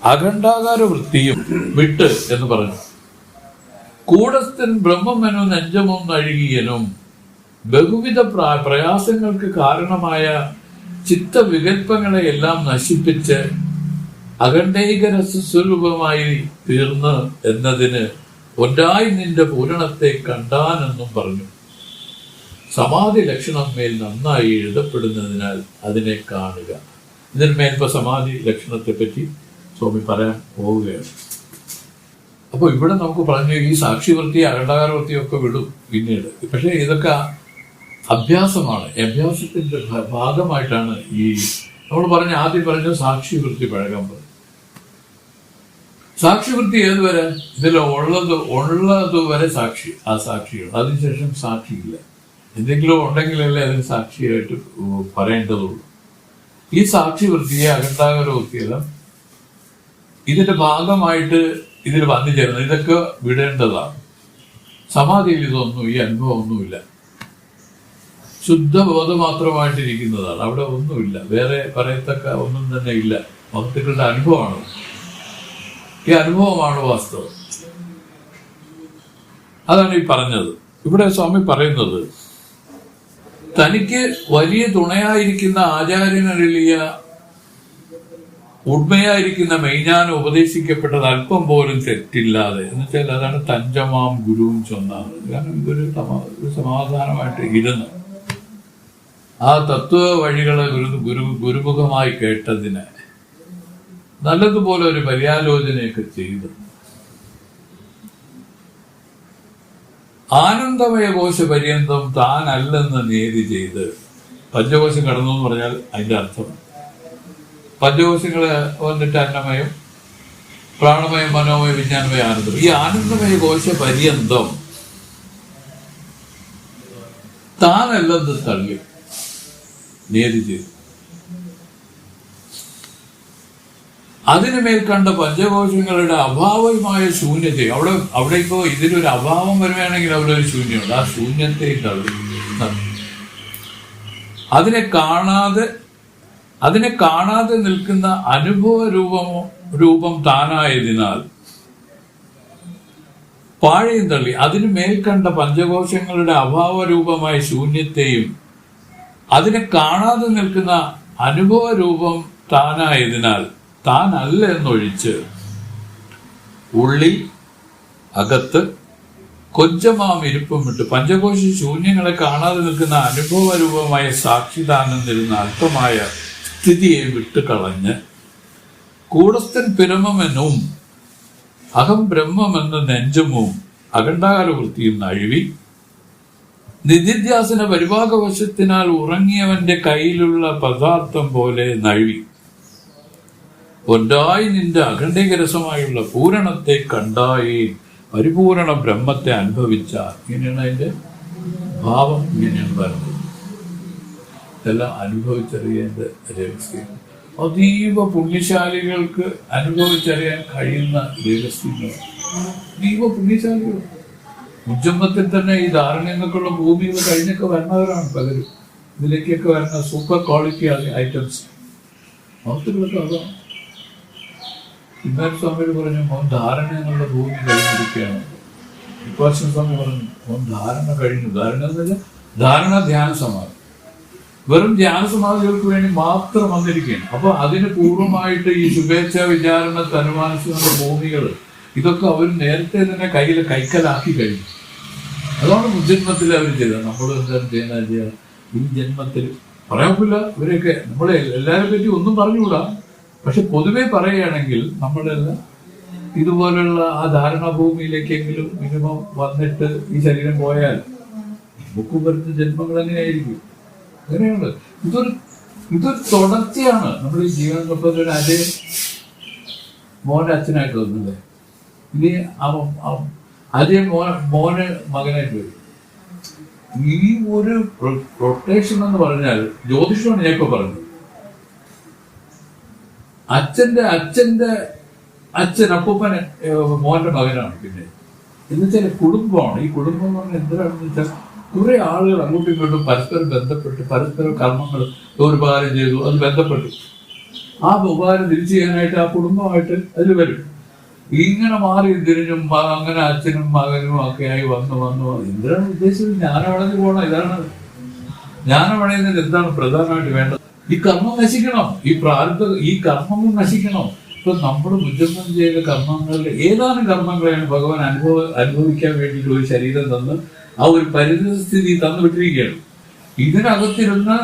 അഖണ്ഡാകാര വൃത്തിയും വിട്ട് എന്ന് പറഞ്ഞു. കൂടസ്ഥൻ ബ്രഹ്മമെനും നെഞ്ചമും നഴുകിയനും ബഹുവിധ പ്രയാസങ്ങൾക്ക് കാരണമായ ചിത്തവികൽപ്പങ്ങളെ എല്ലാം നശിപ്പിച്ച് അഖണ്ഡൈക രസസ്വരൂപമായി തീർന്ന് എന്നതിന് ഒന്നായി നിന്റെ പൂരണത്തെ കണ്ടാനെന്നും പറഞ്ഞു. സമാധി ലക്ഷണം മേൽ നന്നായി എഴുതപ്പെടുന്നതിനാൽ അതിനെ കാണുക. ഇതിന്മേൽ ഇപ്പൊ സമാധി ലക്ഷണത്തെ പറ്റി സ്വാമി പറയാൻ പോവുകയാണ്. അപ്പൊ ഇവിടെ നമുക്ക് പറഞ്ഞു ഈ സാക്ഷിവൃത്തി അഖണ്ഡാകാരവൃത്തിയൊക്കെ വിടും പിന്നീട്. പക്ഷെ ഇതൊക്കെ അഭ്യാസമാണ്. അഭ്യാസത്തിന്റെ ഭാഗമായിട്ടാണ് ഈ നമ്മൾ ആദ്യം പറഞ്ഞ സാക്ഷിവൃത്തി പഴകാൻ പറഞ്ഞു. സാക്ഷിവൃത്തി ഏതുവരെ? ഇതിൽ ഉള്ളതുവരെ സാക്ഷി, ആ സാക്ഷികൾ. അതിനുശേഷം സാക്ഷിയില്ല. എന്തെങ്കിലും ഉണ്ടെങ്കിലല്ലേ അതിന് സാക്ഷിയായിട്ട് പറയേണ്ടതുള്ളൂ. ഈ സാക്ഷിവൃത്തിയെ അഖണ്ഡാകാര വൃത്തിയെല്ലാം ഇതിന്റെ ഭാഗമായിട്ട് ഇതിൽ വന്നു ചേരുന്നത്. ഇതൊക്കെ വിടേണ്ടതാണ്. സമാധിയിൽ ഇതൊന്നും, ഈ അനുഭവം ഒന്നുമില്ല. ശുദ്ധബോധം മാത്രമായിട്ടിരിക്കുന്നതാണ്. അവിടെ ഒന്നുമില്ല, വേറെ പറയത്തക്ക ഒന്നും തന്നെ ഇല്ല. ഭക്തികളുടെ അനുഭവമാണ്. ഈ അനുഭവമാണ് വാസ്തവം. അതാണ് ഈ പറഞ്ഞത്. ഇവിടെ സ്വാമി പറയുന്നത് തനിക്ക് വലിയ തുണയായിരിക്കുന്ന ആചാര്യനറിയ ഉണ്മയായിരിക്കുന്ന മെയ്ஞാനം ഉപദേശിക്കപ്പെട്ടത് അല്പം പോലും തെറ്റില്ലാതെ, എന്നുവെച്ചാൽ അതാണ് തഞ്ചമാം ഗുരുവും ചൊന്നാണ്. കാരണം ഇതൊരു സമാധാനമായിട്ട് ഇരുന്ന് ആ തത്വ വഴികളെ ഗുരുമുഖമായി കേട്ടതിന് നല്ലതുപോലെ ഒരു പര്യാലോചനയൊക്കെ ചെയ്തു ആനന്ദമയ കോശ പര്യന്തം താനല്ലെന്ന് നേതി ചെയ്ത് പഞ്ചകോശം കടന്നു എന്ന് പറഞ്ഞാൽ അതിന്റെ അർത്ഥം പഞ്ചകോശങ്ങള് വന്നിട്ട് അന്നമയം, പ്രാണമയം, മനോമയം, വിജ്ഞാനമയം, ആനന്ദം. ഈ ആനന്ദമയ കോശ പര്യന്തം താനല്ലെന്ന് തള്ളി നേതി ചെയ്തു. അതിനുമേൽ കണ്ട പഞ്ചകോശങ്ങളുടെ അഭാവമായ ശൂന്യത. അവിടെ ഇപ്പോ ഇതിലൊരു അഭാവം വരുവാണെങ്കിൽ അവിടെ ഒരു ശൂന്യമുണ്ട്. ആ ശൂന്യത്തെ തള്ളി. അതിനെ കാണാതെ നിൽക്കുന്ന അനുഭവ രൂപം താനായതിനാൽ പാഴയും തള്ളി അതിനു മേൽ കണ്ട പഞ്ചകോശങ്ങളുടെ അഭാവ രൂപമായ ശൂന്യത്തെയും അതിനെ കാണാതെ നിൽക്കുന്ന അനുഭവ രൂപം താനായതിനാൽ താനല്ല എന്നൊഴിച്ച് ഉള്ളിൽ അകത്ത് കൊഞ്ചമാം ഇരുപ്പും വിട്ട് പഞ്ചകോശ ശൂന്യങ്ങളെ കാണാതെ നിൽക്കുന്ന അനുഭവ രൂപമായ സാക്ഷിദാനം തരുന്ന അല്പമായ സ്ഥിതിയെ വിട്ടുകളഞ്ഞ് കൂടസ്ഥൻ പിരമെന്നും അഹം ബ്രഹ്മമെന്ന നെഞ്ചമും അഖണ്ഡകാല വൃത്തിയും നഴുവി, നിധിധ്യാസന പരിഭാഗവശത്തിനാൽ ഉറങ്ങിയവന്റെ കയ്യിലുള്ള പദാർത്ഥം പോലെ നഴുവി. ഒന്നായി നിന്റെ അഖണ്ഡികരസമായുള്ള പൂരണത്തെ കണ്ടായി പരിപൂരണ ബ്രഹ്മത്തെ അനുഭവിച്ച. ഇങ്ങനെയാണ് അതിന്റെ ഭാവം, ഇങ്ങനെയാണ് പറയുന്നത്. ഇതെല്ലാം അനുഭവിച്ചറിയേണ്ട രഹസ്യം, അതീവ പുണ്യശാലികൾക്ക് അനുഭവിച്ചറിയാൻ കഴിയുന്ന രഹസ്യങ്ങൾ. അതീവ പുണ്യശാലികൾ ഉജ്ജമ്പത്തിൽ തന്നെ ഈ ധാരണങ്ങൾക്കുള്ള ഭൂമികൾ കഴിഞ്ഞൊക്കെ വരുന്നവരാണ് പലരും. ഇതിലേക്കൊക്കെ വരുന്ന സൂപ്പർ ക്വാളിറ്റി ഐറ്റംസ് മഹത്തുകളൊക്കെ അതാണ്. സ്വാമികൾ പറഞ്ഞു, മോൻ ധാരണ എന്നുള്ള ഭൂമി കഴിഞ്ഞിരിക്കുകയാണ്. വിശ്വാസം സ്വാമി പറഞ്ഞു, മോൻ ധാരണ കഴിഞ്ഞു. ധാരണ എന്ന് വെച്ചാൽ ധാരണ ധ്യാന സമാധി, വെറും ധ്യാന സമാധികൾക്ക് വേണ്ടി മാത്രം വന്നിരിക്കുകയാണ്. അപ്പൊ അതിന് പൂർവ്വമായിട്ട് ഈ ശുഭേച്ഛ വിചാരണ തനുമാനസുള്ള ഭൂമികൾ ഇതൊക്കെ അവർ നേരത്തെ തന്നെ കൈക്കലാക്കി കഴിഞ്ഞു. അതാണ് മുൻജന്മത്തിൽ അവർ ചെയ്തത്. നമ്മൾ എന്താണ് ചെയ്യുക ഈ ജന്മത്തിൽ പറയാനില്ല. ഇവരെയൊക്കെ നമ്മളെ എല്ലാവരെ പറ്റി ഒന്നും പറഞ്ഞുകൂടാ. പക്ഷെ പൊതുവെ പറയുകയാണെങ്കിൽ നമ്മളെല്ലാം ഇതുപോലുള്ള ആ ധാരണാഭൂമിയിലേക്കെങ്കിലും മിനിമം വന്നിട്ട് ഈ ശരീരം പോയാൽ ബുക്ക് വരുന്ന ജന്മങ്ങൾ എങ്ങനെയായിരിക്കും? അങ്ങനെയുണ്ട്. ഇതൊരു തുടർച്ചയാണ്. നമ്മൾ ഈ ജീവൻ തൊട്ടൊരു അതേ മോന്റെ അച്ഛനായിട്ട് വന്നില്ലേ, ഇനി അതേ മോന് മകനായിട്ട് വരും. ഈ ഒരു റൊട്ടേഷൻ എന്ന് പറഞ്ഞാൽ ജ്യോതിഷമാണ് ഞാനിപ്പോ പറഞ്ഞത്. അച്ഛന്റെ അപ്പൂപ്പന് മോന്റെ മകനാണ്. പിന്നെ എന്നുവെച്ചാൽ കുടുംബമാണ്. ഈ കുടുംബം എന്ന് പറഞ്ഞാൽ എന്തിനാണെന്ന് വെച്ചാൽ കുറെ ആളുകൾ അങ്ങോട്ടും ഇങ്ങോട്ടും പരസ്പരം ബന്ധപ്പെട്ട് പരസ്പരം കർമ്മങ്ങൾ ഉപകാരം ചെയ്തു, അത് ബന്ധപ്പെട്ടു. ആ ഉപകാരം തിരിച്ചു ചെയ്യാനായിട്ട് ആ കുടുംബമായിട്ട് അതിൽ വരും. ഇങ്ങനെ മാറി തിരിഞ്ഞും അങ്ങനെ അച്ഛനും മകനും ഒക്കെ ആയി വന്നു എന്തിനാണ് ഉദ്ദേശിച്ചത്? ജ്ഞാനമടഞ്ഞു പോകണം. ഇതാണ് ജ്ഞാനമടയുന്നതിൽ എന്താണ് പ്രധാനമായിട്ട് വേണ്ടത്? ഈ കർമ്മം നശിക്കണം. ഈ കർമ്മങ്ങൾ നശിക്കണം. ഇപ്പൊ നമ്മൾ മുജന്മം ചെയ്ത കർമ്മങ്ങളിൽ ഏതാനും കർമ്മങ്ങളെയാണ് ഭഗവാൻ അനുഭവിക്കാൻ വേണ്ടിയിട്ട് ഒരു ശരീരം തന്ന് ആ ഒരു പരിസ്ഥിതി തന്നു വിട്ടിരിക്കുകയാണ്. ഇതിനകത്തിരുന്ന്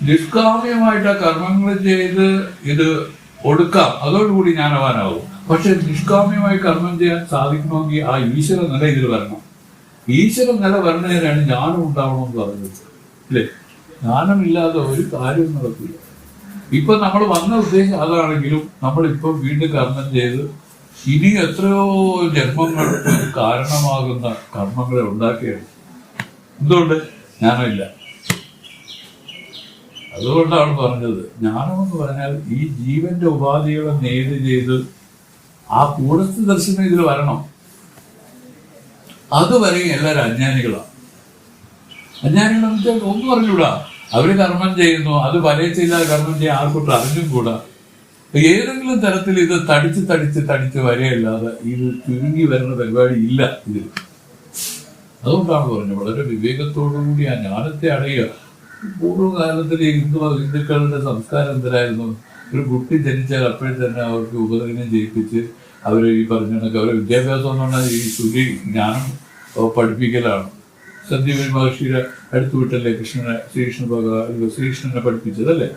നിഷ്കാമ്യമായിട്ട് ആ കർമ്മങ്ങൾ ചെയ്ത് ഇത് ഒടുക്കാം, അതോടുകൂടി ജ്ഞാനവാനാവും. പക്ഷെ നിഷ്കാമ്യമായി കർമ്മം ചെയ്യാൻ സാധിക്കണമെങ്കിൽ ആ ഈശ്വര നില ഇതിൽ വരണം. ഈശ്വര നില വരുന്നതിനാണ് ജ്ഞാനം ഉണ്ടാവണമെന്ന് പറഞ്ഞത് അല്ലേ? ജ്ഞാനമില്ലാതെ ഒരു കാര്യവും നടക്കില്ല. ഇപ്പൊ നമ്മൾ വന്ന ഉദ്ദേശം അതാണെങ്കിലും നമ്മളിപ്പോ വീണ്ടും കർമ്മം ചെയ്ത് ഇനി എത്രയോ ജന്മങ്ങൾക്ക് കാരണമാകുന്ന കർമ്മങ്ങളെ ഉണ്ടാക്കിയാണ്. എന്തുകൊണ്ട്? ജ്ഞാനമില്ല. അതുകൊണ്ടാണ് പറഞ്ഞത് ജ്ഞാനമെന്ന് പറഞ്ഞാൽ ഈ ജീവന്റെ ഉപാധികളെ നേര് ചെയ്ത് ആ കൂടസ്ഥ ദർശനം ഇതിൽ വരണം. അതുവരെ എല്ലാവരും അജ്ഞാനികളാണ്. അജ്ഞാനികളെന്ന് വെച്ചാൽ ഒന്നും അറിഞ്ഞൂടാ. അവര് കർമ്മം ചെയ്യുന്നു, അത് വരയിച്ചില്ലാതെ കർമ്മം ചെയ്യാൻ ആർക്കൊട്ട് അറിഞ്ഞും കൂടാ. ഏതെങ്കിലും തരത്തിൽ ഇത് തടിച്ച് വരെയല്ലാതെ ഇത് ചുരുങ്ങി വരുന്ന പരിപാടി ഇല്ല ഇതിൽ. അതുകൊണ്ടാണ് പറഞ്ഞു വളരെ വിവേകത്തോടുകൂടി ആ ജ്ഞാനത്തെ അടയുക. പൂർവ്വകാലത്തിൽ ഹിന്ദുക്കളുടെ സംസ്കാരം എന്തിനായിരുന്നു? ഒരു കുട്ടി ജനിച്ചാൽ അപ്പോഴും തന്നെ അവർക്ക് ഉപകരണം ചെയ്യിപ്പിച്ച് അവർ ഈ പറഞ്ഞ അവരുടെ വിദ്യാഭ്യാസം എന്ന് പറഞ്ഞാൽ ഈ ശുദ്ധി ജ്ഞാനം പഠിപ്പിക്കലാണ്. സന്ദീപൻ മഹർഷിയുടെ അടുത്ത് വിട്ടല്ലേ ശ്രീകൃഷ്ണനെ പഠിപ്പിച്ചതല്ലേ?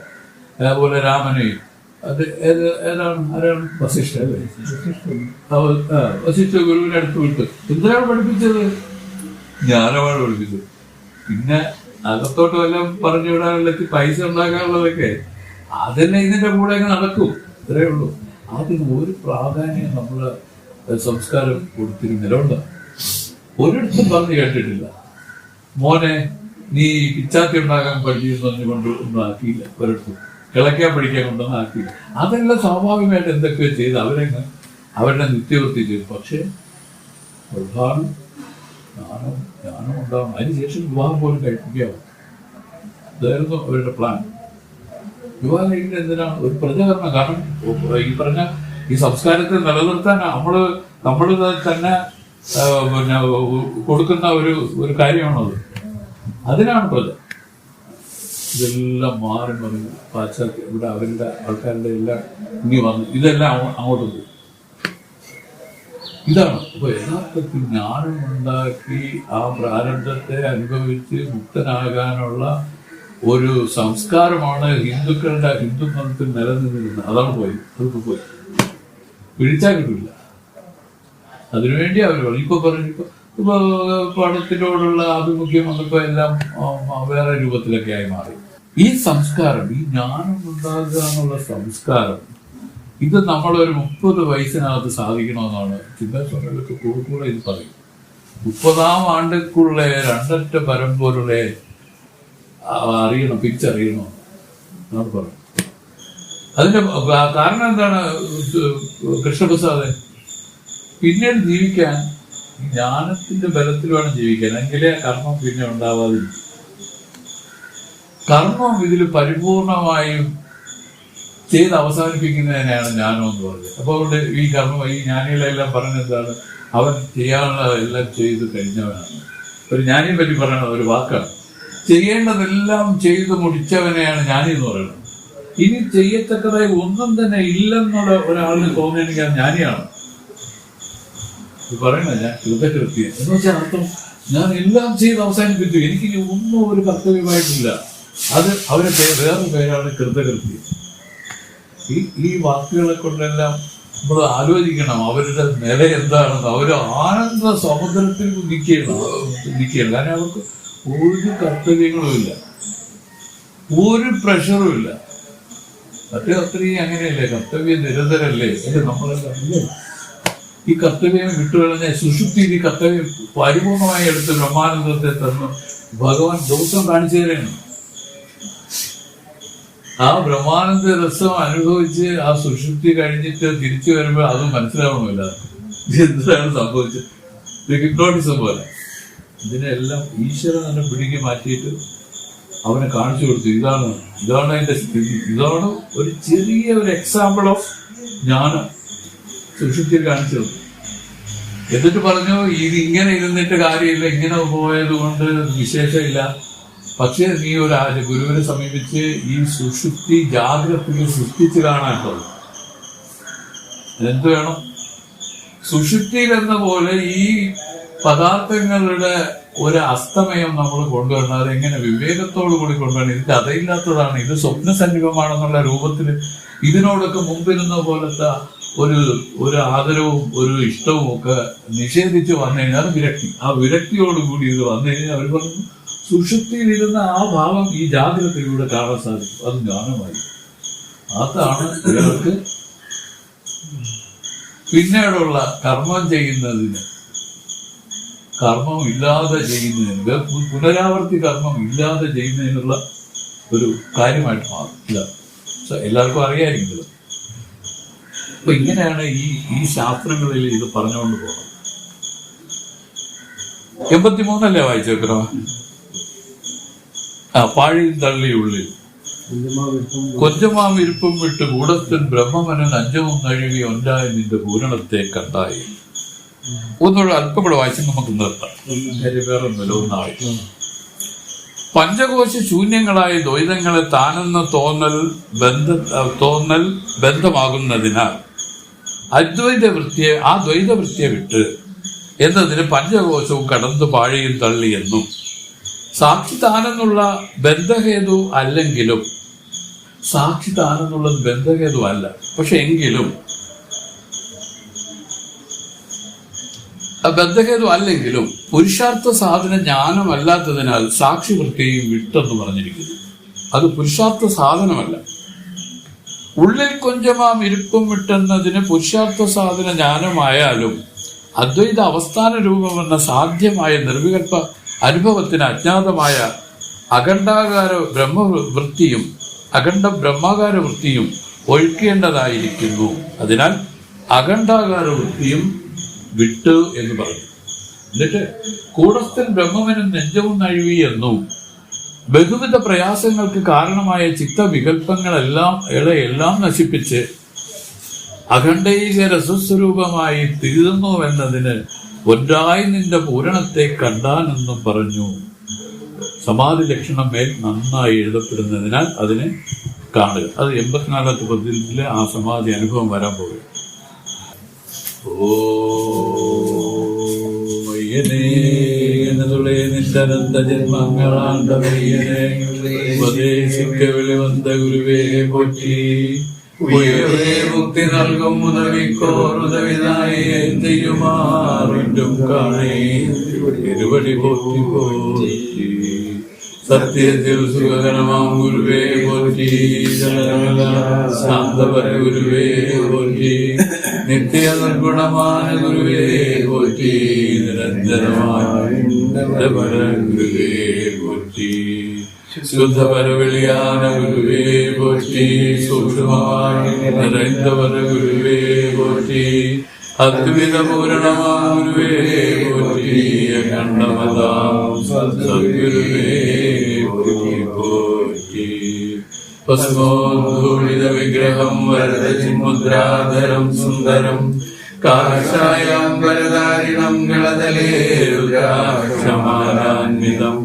അതേപോലെ രാമനെയും അത് ആരാണ്? വസിഷ്ഠ അല്ലേ? വസിഷ്ഠ ഗുരുവിനെ അടുത്ത് വിട്ട് എന്തിനാണ് പഠിപ്പിച്ചത്? ജ്ഞാനമാണ് പഠിപ്പിച്ചത്. പിന്നെ അകത്തോട്ട് വല്ലതും പറഞ്ഞു വിടാനുള്ള പൈസ ഉണ്ടാക്കാനുള്ളതൊക്കെ അതെല്ലാം ഇതിന്റെ കൂടെ നടക്കും. ഇത്രയേ ഉള്ളൂ. അതിന് ഒരു പ്രാധാന്യം നമ്മള് സംസ്കാരം കൊടുത്തിരുന്നില്ല. ഒരിടത്തും പറഞ്ഞു കേട്ടിട്ടില്ല മോനെ നീ പിച്ചാത്തി ഉണ്ടാക്കാൻ പഠിച്ചെന്ന് പറഞ്ഞുകൊണ്ട് ഒന്നും ആക്കിയില്ല. ഒരിടത്തും കിളയ്ക്കാൻ പഠിക്കാൻ കൊണ്ടൊന്നും ആക്കിയില്ല. അതെല്ലാം സ്വാഭാവികമായിട്ട് എന്തൊക്കെയോ ചെയ്ത് അവരുടെ നിത്യവൃത്തി ചെയ്തു. പക്ഷെ പ്രധാനം ജ്ഞാനം ഉണ്ടാവണം. അതിനുശേഷം വിവാഹം പോലും കഴിപ്പിക്കാവും. ഇതായിരുന്നു അവരുടെ പ്ലാൻ. വിവാഹം കഴിക്കുന്നത് എന്തിനാണ്? ഒരു പ്രജകരണം. കാരണം ഈ പറഞ്ഞ ഈ സംസ്കാരത്തെ നിലനിർത്താൻ നമ്മൾ തന്നെ പിന്നെ കൊടുക്കുന്ന ഒരു കാര്യമാണത്. അതിനാണ് പ്രജ. ഇതെല്ലാം മാറി പാശ്ചാത്യ ഇവിടെ അവരുടെ ആൾക്കാരുടെ എല്ലാം ഇനി വന്നു ഇതെല്ലാം അങ്ങോട്ട് പോയി. ഇതാണ് അപ്പൊ യഥാർത്ഥത്തിൽ ജ്ഞാനം ഉണ്ടാക്കി ആ പ്രാരബ്ധത്തെ അനുഭവിച്ച് മുക്തനാകാനുള്ള ഒരു സംസ്കാരമാണ് ഹിന്ദു മതത്തിൽ നിലനിന്നിരുന്നത്. അതാണ് പോയി. അതൊക്കെ പോയി പിടിച്ചാൽ കിട്ടില്ല. അതിനുവേണ്ടി അവർ പറഞ്ഞു. ഇപ്പൊ പണത്തിനോടുള്ള ആഭിമുഖ്യം വന്നപ്പോ എല്ലാം വേറെ രൂപത്തിലൊക്കെ ആയി മാറി. ഈ സംസ്കാരം, ഈ ജ്ഞാനം ഉണ്ടാകുക എന്നുള്ള സംസ്കാരം, ഇത് നമ്മളൊരു 30 വയസ്സിനകത്ത് സാധിക്കണമെന്നാണ് ചിന്താസ്വാമികൾക്ക് കൂടെ ഇത് പറയും. 30-ാം ആണ്ടിക്കുള്ള 2 പരമ്പൊരുളെ അറിയണം, പിച്ചറിയണം എന്നാണ് പറയുന്നത്. അതിന്റെ കാരണം എന്താണ് കൃഷ്ണപ്രസാദ്? പിന്നീട് ജീവിക്കാൻ ജ്ഞാനത്തിന്റെ ബലത്തിൽ വേണം ജീവിക്കാൻ, എങ്കിലേ കർമ്മം പിന്നെ ഉണ്ടാവാതിരിക്കും. കർമ്മം ഇതിൽ പരിപൂർണമായും ചെയ്ത് അവസാനിപ്പിക്കുന്നതിനാണ് ജ്ഞാനം എന്ന് പറഞ്ഞത്. അപ്പോൾ അതുകൊണ്ട് ഈ കർമ്മം, ഈ ജ്ഞാനികളെല്ലാം പറഞ്ഞെന്താണ്? അവൻ ചെയ്യാനുള്ളതെല്ലാം ചെയ്ത് കഴിഞ്ഞവനാണ്. ഒരു ജ്ഞാനിയെ പറ്റി പറയുന്ന ഒരു വാക്കാണ്. ചെയ്യേണ്ടതെല്ലാം ചെയ്ത് മുടിച്ചവനെയാണ് ജ്ഞാനി എന്ന് പറയുന്നത്. ഇനി ചെയ്യത്തക്കതായി ഒന്നും തന്നെ ഇല്ലെന്നുള്ള ഒരാളിന് തോന്നുകയാണെങ്കിൽ അത് ജ്ഞാനിയാണ്. പറയുന്നത് ഞാൻ കൃതകൃത്യം എന്ന് വെച്ചാൽ അർത്ഥം, ഞാൻ എല്ലാം ചെയ്ത് അവസാനിപ്പിച്ചു, എനിക്കിനി ഒന്നും ഒരു കർത്തവ്യമായിട്ടില്ല. അത് അവരെ വേറൊരു പേരാണ് കൃതകൃത്യം. ഈ വാക്കുകളെ കൊണ്ടെല്ലാം നമ്മൾ ആലോചിക്കണം അവരുടെ നില എന്താണെന്ന്. അവർ ആനന്ദ സമുദ്രത്തിൽ നിൽക്കുകയാണ്. കാരണം അവർക്ക് ഒരു കർത്തവ്യങ്ങളും ഇല്ല, ഒരു പ്രഷറും ഇല്ല. മറ്റേ അത്രയും അങ്ങനെയല്ലേ, കർത്തവ്യം നിരന്തരല്ലേ. നമ്മളെല്ലാം ഈ കർത്തവ്യം വിട്ടുകളഞ്ഞ സുഷുപ്തിയിൽ ഈ കർത്തവ്യം പരിപൂർണമായി എടുത്ത് ബ്രഹ്മാനന്ദത്തെ തന്നു ഭഗവാൻ ദിവസം കാണിച്ചു തരാണ്. ആ ബ്രഹ്മാനന്ദ രസം അനുഭവിച്ച് ആ സുഷുപ്തി കഴിഞ്ഞിട്ട് തിരിച്ചു വരുമ്പോൾ അത് മനസ്സിലാവണമില്ല എന്താണ് സംഭവിച്ചത്. ഇത് ഹിപ്നോട്ടിസം പോലെ ഇതിനെല്ലാം ഈശ്വരൻ തന്നെ പിടിക്ക് മാറ്റിയിട്ട് അവനെ കാണിച്ചു കൊടുത്തു. ഇതാണ് അതിന്റെ സ്ഥിതി. ഇതാണ് ഒരു ചെറിയ ഒരു എക്സാമ്പിൾ ഓഫ് ജ്ഞാനം സുഷുപ്തിയിൽ കാണിച്ചത്. എന്നിട്ട് പറഞ്ഞു, ഇത് ഇങ്ങനെ ഇരുന്നിട്ട് കാര്യമില്ല, ഇങ്ങനെ പോയത് കൊണ്ട് വിശേഷമില്ല. പക്ഷെ നീ ഒരു ഗുരുവിനെ സമീപിച്ച് ഈ സുഷുപ്തി ജാഗ്രതയിൽ സൃഷ്ടിച്ച് കാണാനുള്ളത്. എന്ത് വേണം? സുഷുപ്തിയിൽ എന്ന പോലെ ഈ പദാർത്ഥങ്ങളുടെ ഒരു അസ്തമയം നമ്മൾ കൊണ്ടുവരണം. അതെങ്ങനെ വിവേകത്തോടു കൂടി കൊണ്ടുവരണം. ഇതിന്റെ അതയില്ലാത്തതാണ്, ഇത് സ്വപ്ന സന്നിഭമാണെന്നുള്ള രൂപത്തിൽ ഇതിനോടൊക്കെ മുമ്പിരുന്ന പോലത്തെ ഒരു ആദരവും ഒരു ഇഷ്ടവും ഒക്കെ നിഷേധിച്ച് വന്നു കഴിഞ്ഞാൽ വിരക്തി. ആ വിരക്തിയോടുകൂടി ഇത് വന്നു കഴിഞ്ഞാൽ അവർ പറഞ്ഞു, സുഷുപ്തിയിലിരുന്ന ആ ഭാവം ഈ ജാഗ്രതയിലൂടെ കാണാൻ സാധിക്കും. അത് ജ്ഞാനമായി. അതാണ് ഇവർക്ക് പിന്നീടുള്ള കർമ്മം ചെയ്യുന്നതിന്, കർമ്മം ഇല്ലാതെ ചെയ്യുന്നതിന്, പുനരാവർത്തി കർമ്മം ഇല്ലാതെ ചെയ്യുന്നതിനുള്ള ഒരു കാര്യമായിട്ട് മാറും. എല്ലാവർക്കും അറിയാമെങ്കിലും. അപ്പൊ ഇങ്ങനെയാണ് ഈ ശാസ്ത്രങ്ങളിൽ ഇത് പറഞ്ഞുകൊണ്ട് പോകുന്നത്. 83 വായിച്ചു വെക്കണോ? പാഴിയും തള്ളിയുള്ളിൽ കൊഞ്ചമാം ഇരിപ്പും വിട്ട് കൂടസ്ഥൻ ബ്രഹ്മമനൻ അഞ്ചവും നഴുകി ഒന്നായി നിന്റെ പൂരണത്തെ കണ്ടായി. ഒന്നുകൂടെ അല്പം വായിച്ച് നമുക്ക് നിർത്താം. വേറെ ഒന്നായി പഞ്ചകോശ ശൂന്യങ്ങളായ ദ്വൈതങ്ങളെ താനെന്ന തോന്നൽ ബന്ധമാകുന്നതിനാൽ ആ ദ്വൈതവൃത്തിയെ വിട്ട് എന്നതിന് പഞ്ചകോശവും കടന്നു പാഴിയും തള്ളി എന്നും സാക്ഷി താനെന്നുള്ള ബന്ധഹേതു അല്ലെങ്കിലും, സാക്ഷി താനെന്നുള്ളത് ബന്ധഹേതു അല്ല, പക്ഷെ എങ്കിലും ബദ്ധഹേതു അല്ലെങ്കിലും പുരുഷാർത്ഥ സാധന ജ്ഞാനമല്ലാത്തതിനാൽ സാക്ഷി വൃത്തിയും വിട്ടെന്ന് പറഞ്ഞിരിക്കുന്നു. അത് പുരുഷാർത്ഥ സാധനമല്ല. ഉള്ളിൽ കൊഞ്ചമാം ഇരിപ്പും വിട്ടെന്നതിന് പുരുഷാർത്ഥ സാധന ജ്ഞാനമായാലും അദ്വൈത അവസ്ഥാന രൂപമെന്ന സാധ്യമായ നിർവികൽപ്പ അനുഭവത്തിന് അജ്ഞാതമായ അഖണ്ഡാകാര ബ്രഹ്മാകാര വൃത്തിയും ഒഴിക്കേണ്ടതായിരിക്കുന്നു. അതിനാൽ അഖണ്ഡാകാര വൃത്തിയും വിട്ടു എന്ന് പറഞ്ഞു. എന്നിട്ട് കൂടസ്ഥൻ ബ്രഹ്മവനും നെഞ്ചവും നഴുവി എന്നും ബഹുവിധ പ്രയാസങ്ങൾക്ക് കാരണമായ ചിത്തവികല്പങ്ങളെല്ലാം നശിപ്പിച്ച് അഖണ്ഡൈക രസസ്വരൂപമായി തീർന്നുവെന്നതിന് ഒരായി നിന്റെ പൂരണത്തെ കണ്ടാനെന്നും പറഞ്ഞു. സമാധി ലക്ഷണം മേൽ നന്നായി എഴുതപ്പെടുന്നതിനാൽ അതിനെ കാണുക. അത് 84ാമത്തെ പദ്യത്തിലെ ആ സമാധി അനുഭവം വരാൻ പോകുക. നിന്റെ ജന്മങ്ങളാണ്ട ഉപദേശിക്ക വെളിവந்த ഗുരുവേ പോറ്റി. ഉയരെ മുക്തി നൽകും ഉദവിക്കോർ ഉദവിനായി എന്തെയുമാറും കാണേ ഇരുപടി പോറ്റി പോറ്റി. സത്യത്തിൽ സുഖകരമാം ഗുരുവേ പോറ്റി, ശാന്തപര ഗുരുവേ പോറ്റി, നിത്യ നിർഗുണമായ ഗുരുവേ പോറ്റി, നിരഞ്ജനമായ ഗുരുവേ പോറ്റി, ശുദ്ധപരവിളിയാന ഗുരുവേ പോറ്റി, സൂക്ഷ്മമായ നിറൈന്തപര ഗുരുവേ പോറ്റി, അദ്വിത പൂരണമാ ഗുരുവേ പോറ്റി, അഖണ്ഡമതാം സദ്ഗുരുവേ പോറ്റി പോറ്റി. ഭസ്മോദ്ധൂളിത വിഗ്രഹം വരദചിന്മുദ്രാധരം സുന്ദരം കാഷായം വരദാരിണം ഗളതലേ രുദ്രാക്ഷമാലാന്വിതം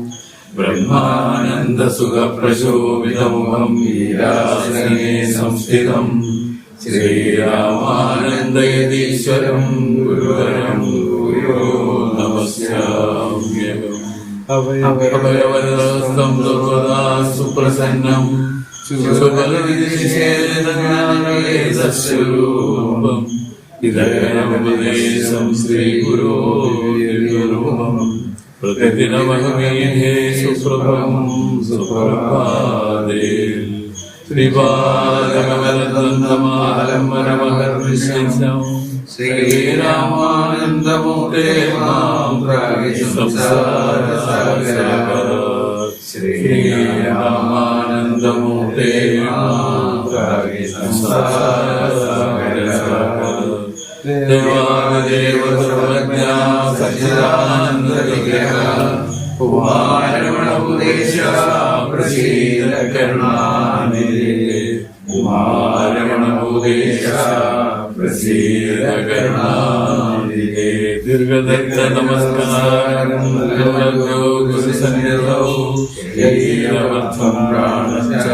ബ്രഹ്മാനന്ദ സുഖപ്രശോഭിതമുഖം വീരാസനെ സംസ്ഥിതം ശ്രീരാമാനന്ദയതീശ്വരം ഗുരുവരം ഗുരു നമസ്യാമ്യഹം. അഭയവരദഹസ്തം സർവദാ സുപ്രസന്നം ശുഭലവിശേഷജ്ഞാനവേദസ്വരൂപം ഇതഗണോപദേശം ശ്രീഗുരോരൂപം പ്രതിദിനമഹമീഹേ സുപ്രഭം സുപ്രഭാതേ. ശ്രീപാദകമലദന്തമാലംബനമഹർനിശം ശ്രീരാമാനന്ദമൂർത്തേ മാം സംസാരസാഗരാത്. ശ്രീരാമാനന്ദമൂർത്തേ മാം സംസാരസാഗരാത്. ദേവാദേവ സർവജ്ഞാ സച്ചിദാനന്ദ വിഗ്രഹ ഉമാരമണോപദേശ പ്രസീദ കരുണാനിധേ. ഉമാരമണോപദേശ പ്രസീദ കരുണാനിധേ. ദീർഘദത്ത നമസ്കാരം ഗുരുസന്നിധൗ ശരീരവത്വം പ്രാണശ്ച